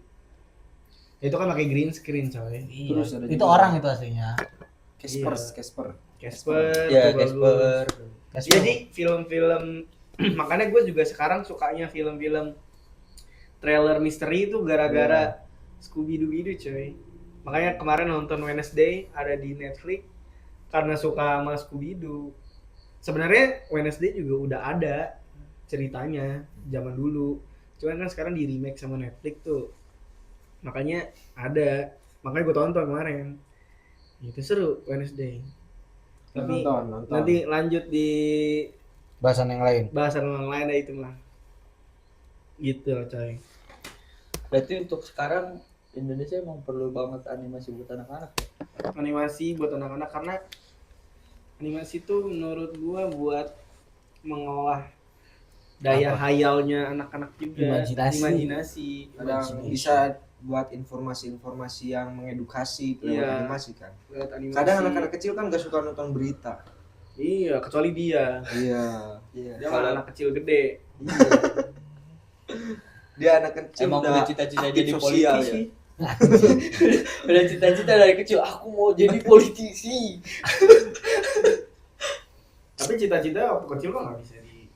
Itu kan pakai green screen, coy. Iya. Terus ada Itu juga- orang itu aslinya. Casper. Casper. Ya, itu bagus. Casper. Jadi film-film makanya gue juga sekarang sukanya film-film trailer misteri itu gara-gara Scooby Doo gitu, coy. Makanya kemarin nonton Wednesday ada di Netflix karena suka sama Scooby Doo. Sebenarnya Wednesday juga udah ada ceritanya zaman dulu. Cuman kan sekarang di remake sama Netflix tuh. Makanya ada. Makanya gue tonton kemarin. Itu seru Wednesday. Tapi Nonton. nanti lanjut di Bahasan yang lain. bahasan yang lain dah itu mah. Gitu loh, coy. Berarti untuk sekarang Indonesia emang perlu banget animasi buat anak-anak. Animasi buat anak-anak karena animasi tuh menurut gua buat mengolah daya hayalnya anak-anak juga. Imajinasi. Kadang bisa buat informasi-informasi yang mengedukasi lewat Iya. animasi kan. Lewat animasi. Kadang anak-anak kecil kan gak suka nonton berita. Iya, kecuali dia. Iya. Iya. Dia mah anak kecil gede. Dia anak kecil Emang udah cita-cita aktif jadi sosial politisi. ya. Udah cita-cita dari kecil aku mau jadi politisi. Tapi cita-cita waktu kecil kan nggak bisa di.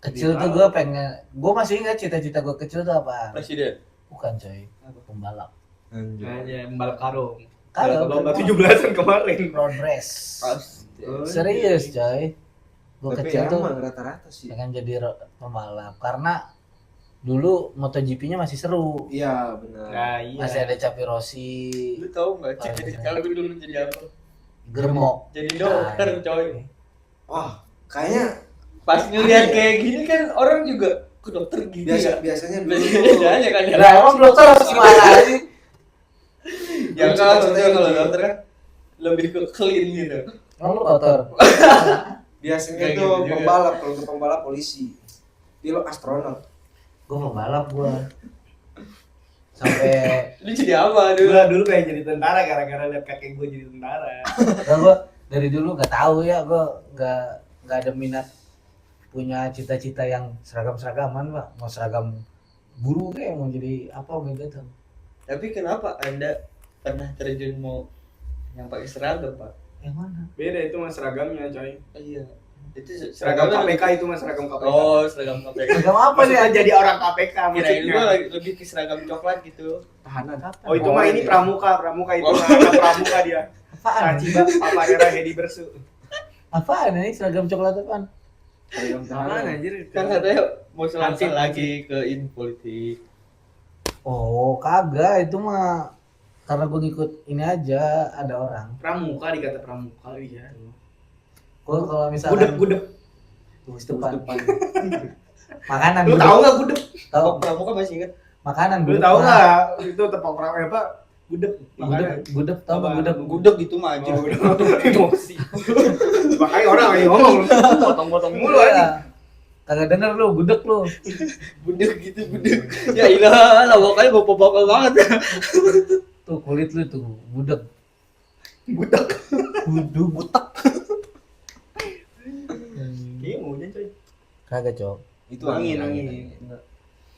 Kecil tuh gua pengen, gua masih ingat cita-cita gua kecil tuh apa? Presiden. Bukan coy, pembalap. Hanya membalap karung. Kalau Lomba 17-an kemarin. road race. Pasti. Oh, Serius coy. Gue Tapi kecil tuh emang rata-rata sih. pengen jadi pembalap karena dulu MotoGP-nya masih seru. Iya benar. Nah, iya. Masih ada Capi Rossi, Lu tahu nggak cita-cita kalau dulu jadi apa? Germo. Jadi dokter coy. Wah, kayaknya Pas ngeliat kayak gini kan orang juga ke dokter gini biasanya dulu Biasa aja kan ya. Lah emang dokter harus gimana sih? Yang kalau dokter kan lebih ke clean gitu. Emang lu kotor? biasanya Kayak tuh gitu juga. pembalap, kalau untuk pembalap polisi, pilot astronot. Gue pembalap gue. Sampai Lu jadi apa dulu? Gua dulu pengen jadi tentara gara-gara lihat kakek gue jadi tentara. gue dari dulu nggak tahu ya, gue nggak ada minat punya cita-cita yang seragam-seragaman pak, mau seragam guru kayak mau jadi apa gitu. Tapi kenapa Anda pernah terjun mau yang pakai seragam, Pak? Yang mana? Beda itu mah seragamnya, coy. Iya. Itu Seragam seragamnya KPK itu mah seragam KPK. Oh, seragam KPK. Seragam apa nih? Maksudnya jadi orang KPK Kirain maksudnya. gua lebih ke seragam coklat gitu. Tahanan. Oh itu mah ini pramuka itu Oh. mah anak pramuka dia. Apaan? Sajiba apa era Hedi Bersu. Apaan ini seragam coklat apaan? Seragam Mana tahanan. anjir? Kan katanya mau selangkah Hansip, lagi ke in politik. Oh kagak, itu mah karena gue ngikut ini aja, ada orang. Pramuka dikata pramuka iya. Gue kalau misalkan Gudeg. tulis depan. Makanan. Lu gudeg. tahu enggak gudeg? Tahu. Kok pramuka masih inget? Makanan. Lu gudeg tahu mah. enggak itu tepung pramuka apa? Gudeg. Gudeg, gudeg tahu nggak Apa? gudeg? Gudeg gitu mah aja. Emosi. Makanya orang lagi ngomong lu potong-potong mulu aja. Iya. Kagak denger lu, gudeg lu. Gudeg gitu, gudeg. Ya ilah, pokoknya bapak-bapak banget. Tuh kulit lu tuh gudeg. Budak. Gudeg butek. Iya mau hujan coy. Kagak, Cok. Itu Angin.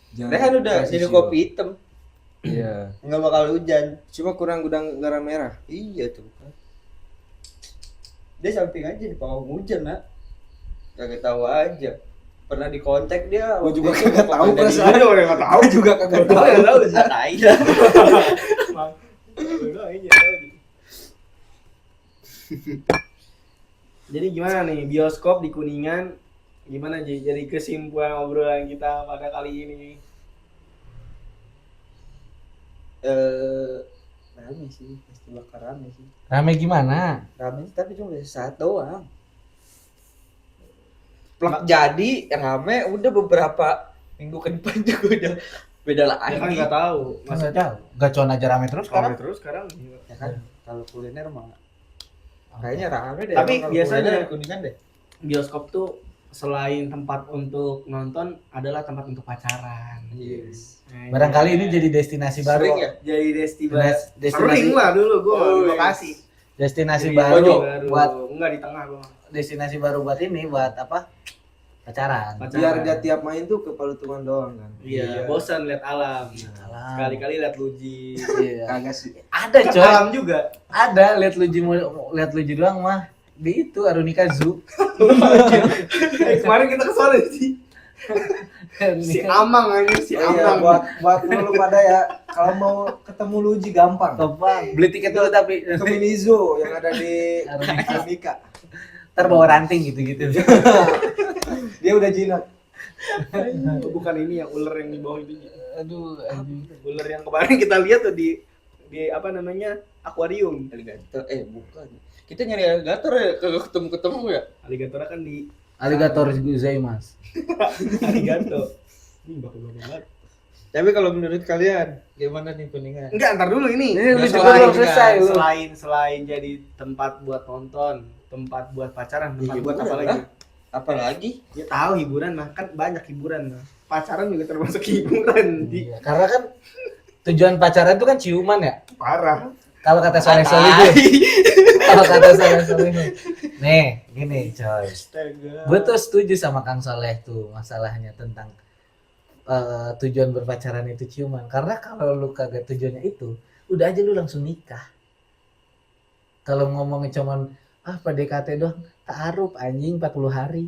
Jangan Rehan udah kasih jadi silau. kopi hitam, Iya. nggak bakal hujan. Cuma kurang gudang garam merah. Iya tuh. Dia samping aja di pawang hujan, nak. Kagak tahu aja. Pernah dikontak dia. Gua waktu juga itu kagak mau tahu, kontak perasaan. dia. Ada orang enggak tahu. Aku juga kagak tahu. Enggak tahu sih. Tai dah. Udah aja tahu. Jadi gimana nih bioskop di Kuningan? Gimana Ji? Jadi kesimpulan obrolan kita pada kali ini. Rame sih, pasti bakal rame sih. Rame gimana? Rame tapi cuma saat doang. Plak jadi rame udah beberapa minggu ke depan juga udah beda Ya kan lagi. nggak tahu. Kan nggak tahu. Gacon aja rame terus Rame sekarang. terus sekarang. Ya kan kalau kuliner mah kayaknya rame deh. Tapi emang kalau biasanya- kuliner di Kuningan deh. Bioskop tuh selain tempat untuk nonton adalah tempat untuk pacaran. Yes. Nah, Barangkali iya. ini jadi destinasi baru. Sering ya? Jadi Destinasi Sering lah dulu gua Oh, di iya. Bekasi. destinasi Jadi baru baru. buat Enggak di tengah gua. destinasi baru buat ini buat apa? Pacaran. Biar dia tiap main tuh ke Palutungan doang kan. Iya, bosan lihat alam. Alam. Sekali-kali lihat Luji. Iya. Kagak sih. Ada Kan coy. alam juga. Ada lihat Luji doang mah. Di itu Arunika Zoo. Kemarin kita ke sana sih. Si Amang aja si Iya, Amang. buat lu pada ya, kalau mau ketemu Luji gampang. Gampang. Beli tiket dulu tapi Ke Minizo yang ada di Arunika. Arunika. ntar bawa ranting gitu-gitu. Dia udah jinak. Bukan ini yang ular yang di bawah itu. Aduh, anjing. Ular yang kemarin kita lihat tuh di apa namanya? Akuarium. Alligator bukan. Kita nyari alligator ya kagak ketemu ya. Alligator kan di Alligator gozaimasu. Alligator. Ini bagus banget. Tapi kalau menurut kalian gimana nih Kuningan? Enggak, ntar dulu ini. Ini lu Selain juga belum selesai lu. Selain jadi tempat buat nonton, tempat buat pacaran, tempat Iya, buat apa hiburan, lagi? Apalagi? Ya tahu hiburan mah kan banyak hiburan mah. Pacaran juga termasuk hiburan di Iya, karena kan tujuan pacaran itu kan ciuman ya. parah. Kalau kata Soleh Solihun. Kalau kata Soleh Solihun. Nih, gini coy. Astaga. Gue tuh setuju sama Kang Soleh tuh masalahnya tentang tujuan berpacaran itu ciuman. Karena kalau lu kagak tujuannya itu, udah aja lu langsung nikah. Kalau ngomongnya cuman PDKT doang, ta'aruf anjing 40 hari.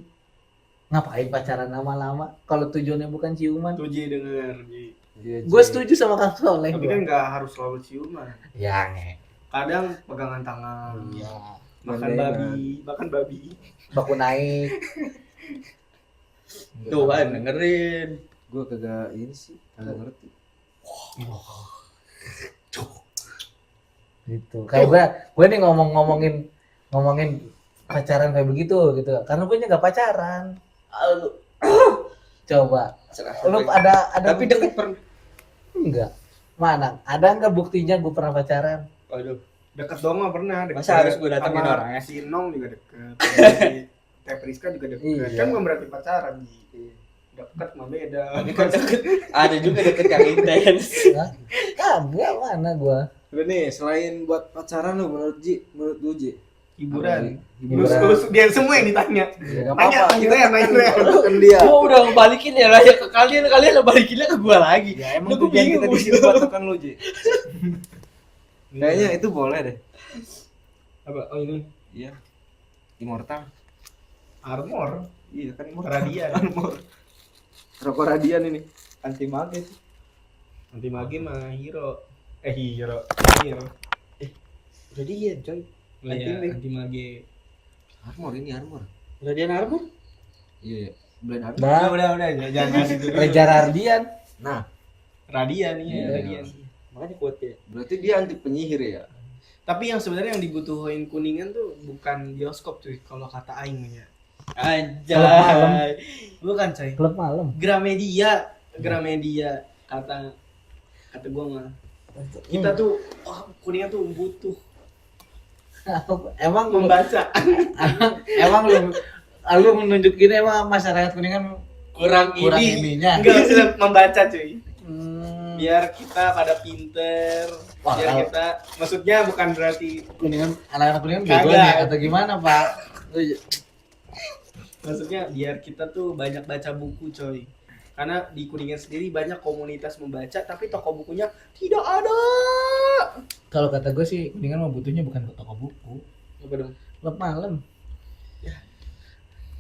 Ngapain pacaran lama-lama kalau tujuannya bukan ciuman? Tuh Ji denger Ji. Gue setuju sama Kang Soleh. Tapi gua. kan nggak harus selalu ciuman. Ya, nge. Kadang pegangan tangan. Iya. makan babi. baku naik. Tuh kan dengerin. Gue kagak ini sih, kagak ngerti. Gitu. Kayak gue nih ngomongin pacaran kayak begitu gitu. Karena gue nggak pacaran. Coba. Lu ada Tapi bukti- deket pernah. enggak? Mana? Ada enggak buktinya gue pernah pacaran? Waduh. Deket doang mah pernah. Deket. Masa harus gua datengin Sama orangnya? Si Nong juga deket. Si Teh Priska juga deket. Iya. Kan bukan berarti pacaran, Ji. Deket mah beda. Tapi kan deket. Ada juga deket yang intens. Kagak, mana gue? Udah nih, selain buat pacaran lu menurut lu Ji? Hiburan. Hiburan. Lulus dia semua yang ditanya. Ya, nggak Tanya, apa-apa. kita yang main real. Kan dia. Gua udah ngebalikin ya lah ya ke kalian lo balikinnya ke gua lagi. Ya emang Lu tujuan bingung, kita di sini Bos. patokan lu Ji. Kayaknya itu boleh deh. Apa? Oh ini Iya. Immortal. armor. Iya kan immortal. Radian. Armor. Rokok radian ini. Anti magnet. Nanti mage mah hero. Hero. Udah dia coy. Iya, Anti-mag. anti mage. Armor ini armor. Radian Armor. Iya. Blend armor. Nah, Udah, jangan ngasih dulu. Reza Rardian. Nah, Radian iya, Iya. Radian. Makanya kuat ya. berarti dia anti penyihir ya. Tapi yang sebenarnya yang dibutuhin Kuningan tuh bukan bioskop cuy, kalau kata aing ya. Anjay. Bukan coy. Klub malam. Gramedia kata gua mah. Kita tuh Kuningan tuh butuh Emang membaca. emang lu menunjuk gini emang masyarakat Kuningan Kurang kurang ini. ininya. Enggak usah membaca cuy. Hmm. Biar kita pada pinter. Wah, Biar kalau- kita maksudnya bukan berarti Kuningan anak-anak Kuningan Kagak. bego nih atau gimana, Pak? maksudnya biar kita tuh banyak baca buku coy. Karena di Kuningan sendiri banyak komunitas membaca tapi toko bukunya tidak ada. Kalau kata gue sih Kuningan mah butuhnya bukan ke toko buku, Apa dong? klub malam.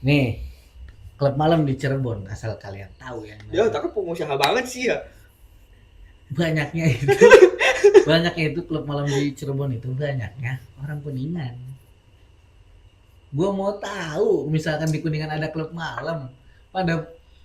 Nih, klub malam di Cirebon asal kalian tahu ya. Dia otaknya pengusaha banget sih ya. Banyaknya itu klub malam di Cirebon itu banyaknya orang Kuningan. Gua mau tahu misalkan di Kuningan ada klub malam,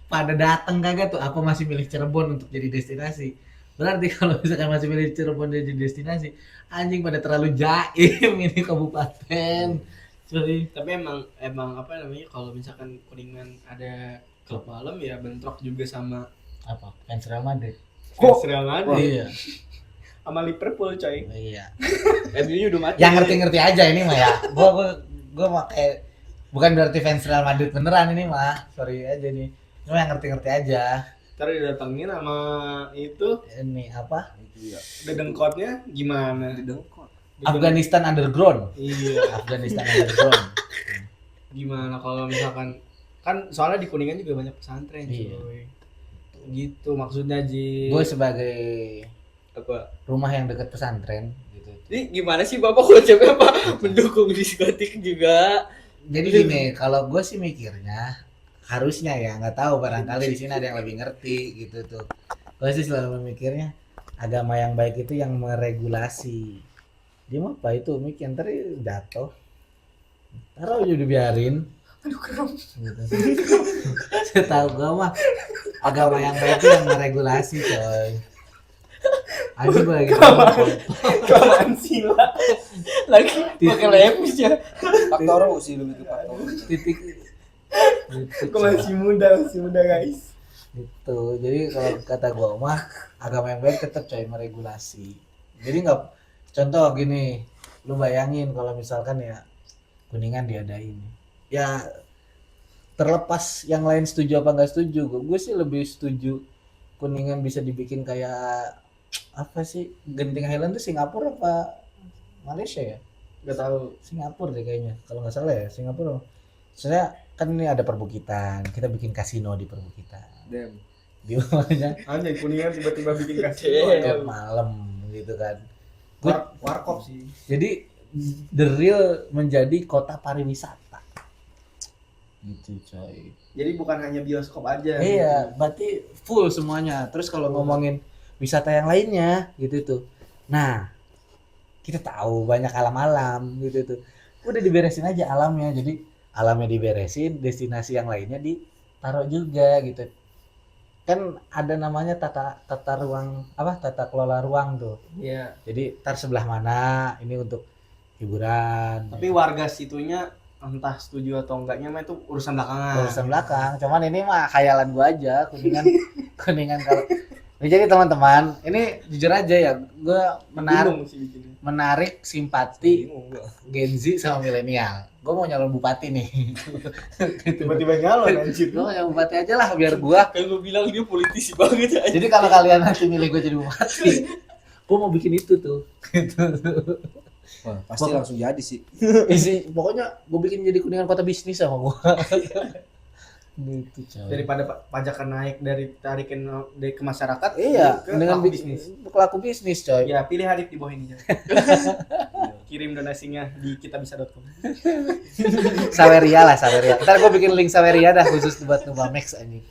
pada datang kagak tuh, apa masih milih Cirebon untuk jadi destinasi? Berarti kalau misalkan masih milih Cirebon jadi destinasi, anjing pada terlalu jaim ini kabupaten. Sorry. Tapi emang apa namanya kalau misalkan Kuningan ada klub malam ya bentrok juga sama Apa? Fans Real Madrid. fans Real Madrid Iya. sama Liverpool coy. Iya. MU udah mati. Yang ngerti-ngerti aja ini mah ya. Gua mah kayak bukan berarti fans Real Madrid beneran ini mah. Sorry aja nih. Cuma yang ngerti-ngerti aja. Ntar didatengin sama itu Ini apa? Itu ya. dedengkotnya gimana? Di dengkot. Afghanistan Underground. Iya. Afghanistan Underground. Gimana kalau misalkan kan soalnya di Kuningan juga banyak pesantren Iya. cuy. Gitu maksudnya Ji. Gue sebagai Apa? rumah yang dekat pesantren gitu. Ini gimana sih Bapak konsepnya Pak? Mendukung diskotik juga. Jadi gini, kalau gue sih mikirnya harusnya ya, nggak tahu barangkali di sini ada yang lebih ngerti gitu tuh. Gue sih selalu mikirnya agama yang baik itu yang meregulasi. Dia mah apa itu mikir ntar jatuh. Taruh aja dibiarin. Aduh keren. Gitu. Saya tahu gue mah agama yang baik itu yang meregulasi coy. Aja gue lagi Kelamaan sila. Lagi pakai lepis ya. Faktoro sih lebih ke faktoro. titik gitu, Kok masih muda guys. itu. Jadi kalau kata gue mah agama yang baik tetap coy meregulasi. Jadi nggak, contoh gini, lu bayangin kalau misalkan ya Kuningan diadain, ya terlepas yang lain setuju apa nggak setuju, gue sih lebih setuju Kuningan bisa dibikin kayak apa sih, Genting Highland tuh Singapura apa Malaysia ya? Gak tahu. Singapura deh kayaknya, kalau nggak salah ya Singapura. Soalnya kan ini ada perbukitan, kita bikin kasino di perbukitan. Dem. Di bawahnya Anjay Kuningan tiba-tiba bikin kasih. klub malam gitu kan. Warkop sih. Jadi the real menjadi kota pariwisata. Gitu coy. Jadi bukan hanya bioskop aja. Iya, berarti full semuanya. Terus kalau ngomongin wisata yang lainnya gitu tuh. Nah, kita tahu banyak alam-alam gitu tuh. Udah diberesin aja alamnya. Jadi alamnya diberesin, destinasi yang lainnya ditaruh juga gitu. Kan ada namanya tata ruang apa? Tata kelola ruang tuh. Iya. Jadi tar sebelah mana ini untuk hiburan. Tapi warga situnya entah setuju atau enggaknya mah itu urusan belakangan. Urusan belakang. Cuman ini mah khayalan gua aja, kuningan kalau. Nah, jadi teman-teman, ini jujur aja ya, gua Bingung sih bikinnya. menarik simpati Bingung gua. Gen Z sama milenial. Gue mau nyalon bupati nih. Tiba-tiba nyalon anjir. Gue mau nyalon bupati aja lah biar gua. Kayak gue bilang dia politisi banget ya. Jadi kalau kalian nanti milih gue jadi bupati, gue mau bikin itu tuh. Gitu. Wah, pasti langsung jadi sih. Isi pokoknya gue bikin jadi kuningan kota bisnis sama gue. Gitu coy. Daripada pajakan naik dari ke masyarakat Iya, ke dengan pelaku bisnis. pelaku bisnis coy. Ya, pilih Hadid di bawah ini. Jan. Kirim donasinya di kitabisa.com. Saweria lah, Saweria. Ntar gue bikin link Saweria dah khusus buat Nubamex anjing.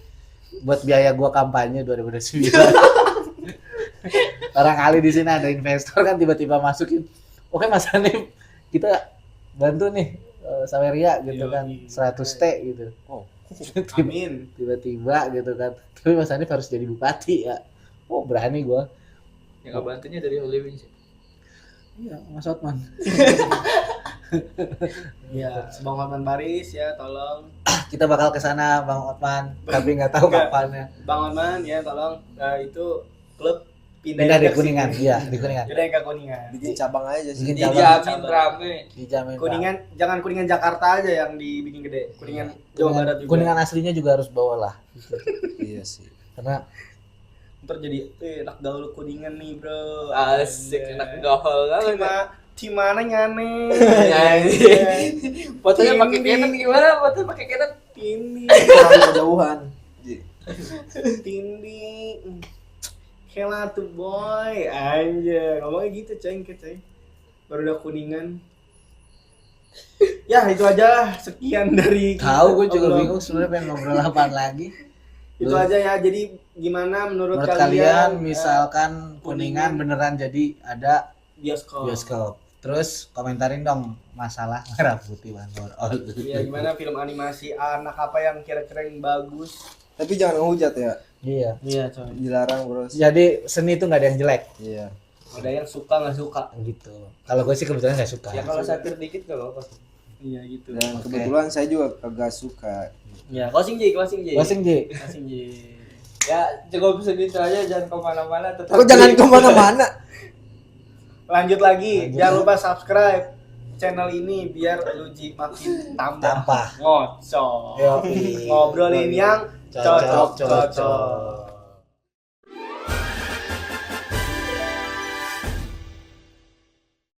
Buat biaya gua kampanye 2029. Barangkali di sini ada investor kan tiba-tiba masukin. Oke Mas Hanif, kita bantu nih Saweria gitu kan, 100T gitu. Oh, Amin. Tiba-tiba gitu kan. Tapi Mas Hanif harus jadi bupati ya. Oh, berani gua. Yang nggak bantunya dari Oliwin sih. Iya, Mas Otman. Ya, Bang Otman Baris ya, tolong. Kita bakal ke sana Bang Otman, tapi nggak tahu Nggak. kapannya. Bang Otman ya, tolong. Itu klub Pindah di ke Kuningan, sini. iya, di Kuningan. Pindah ke Kuningan. bikin cabang aja sih. Bikin Dijamin rame. Dijamin. Pak. Kuningan, jangan Kuningan Jakarta aja yang dibikin gede. Kuningan Jawa Barat juga. Kuningan aslinya juga harus bawa lah. Gitu. Iya sih. Karena Ntar jadi enak gaul Kuningan nih, Bro. Asik, enak gaul banget. Cimana nyane. Fotonya pakai Canon gimana? Fotonya pakai Canon. Ini Terlalu kejauhan. Tindi. Kela tuh boy. Anjir, ngomongnya gitu coy. Baru udah Kuningan. Ya, itu aja lah. Sekian dari tahu gue juga Ngobrol. bingung sebenarnya pengen ngobrol apaan lagi. Itu aja ya. Jadi gimana menurut Menurut kalian misalkan Kuningan beneran jadi ada bioskop. bioskop. Terus komentarin dong masalah Merah Putih Bangor. Iya, gimana film animasi anak apa yang kira-kira yang bagus? Tapi jangan ngehujat ya. Iya. Iya, coy. Dilarang, Bros. Jadi seni itu nggak ada yang jelek Iya. Ada yang suka nggak suka. gitu. Kalau gue sih kebetulan nggak suka. Ya kalau satir dikit gak apa-apa. Iya gitu. Dan Oke. kebetulan saya juga kagak suka. Ya, closing J. Closing J. Closing J. Ya cukup segitu aja, jangan kemana-mana. Tetap Aku jangan kemana-mana. Lanjut lagi. Lanjut. Jangan lupa subscribe channel ini biar Luji makin tambah. Tampah. Ngocok. Yoi. Ngobrolin yang Cocok. cocok.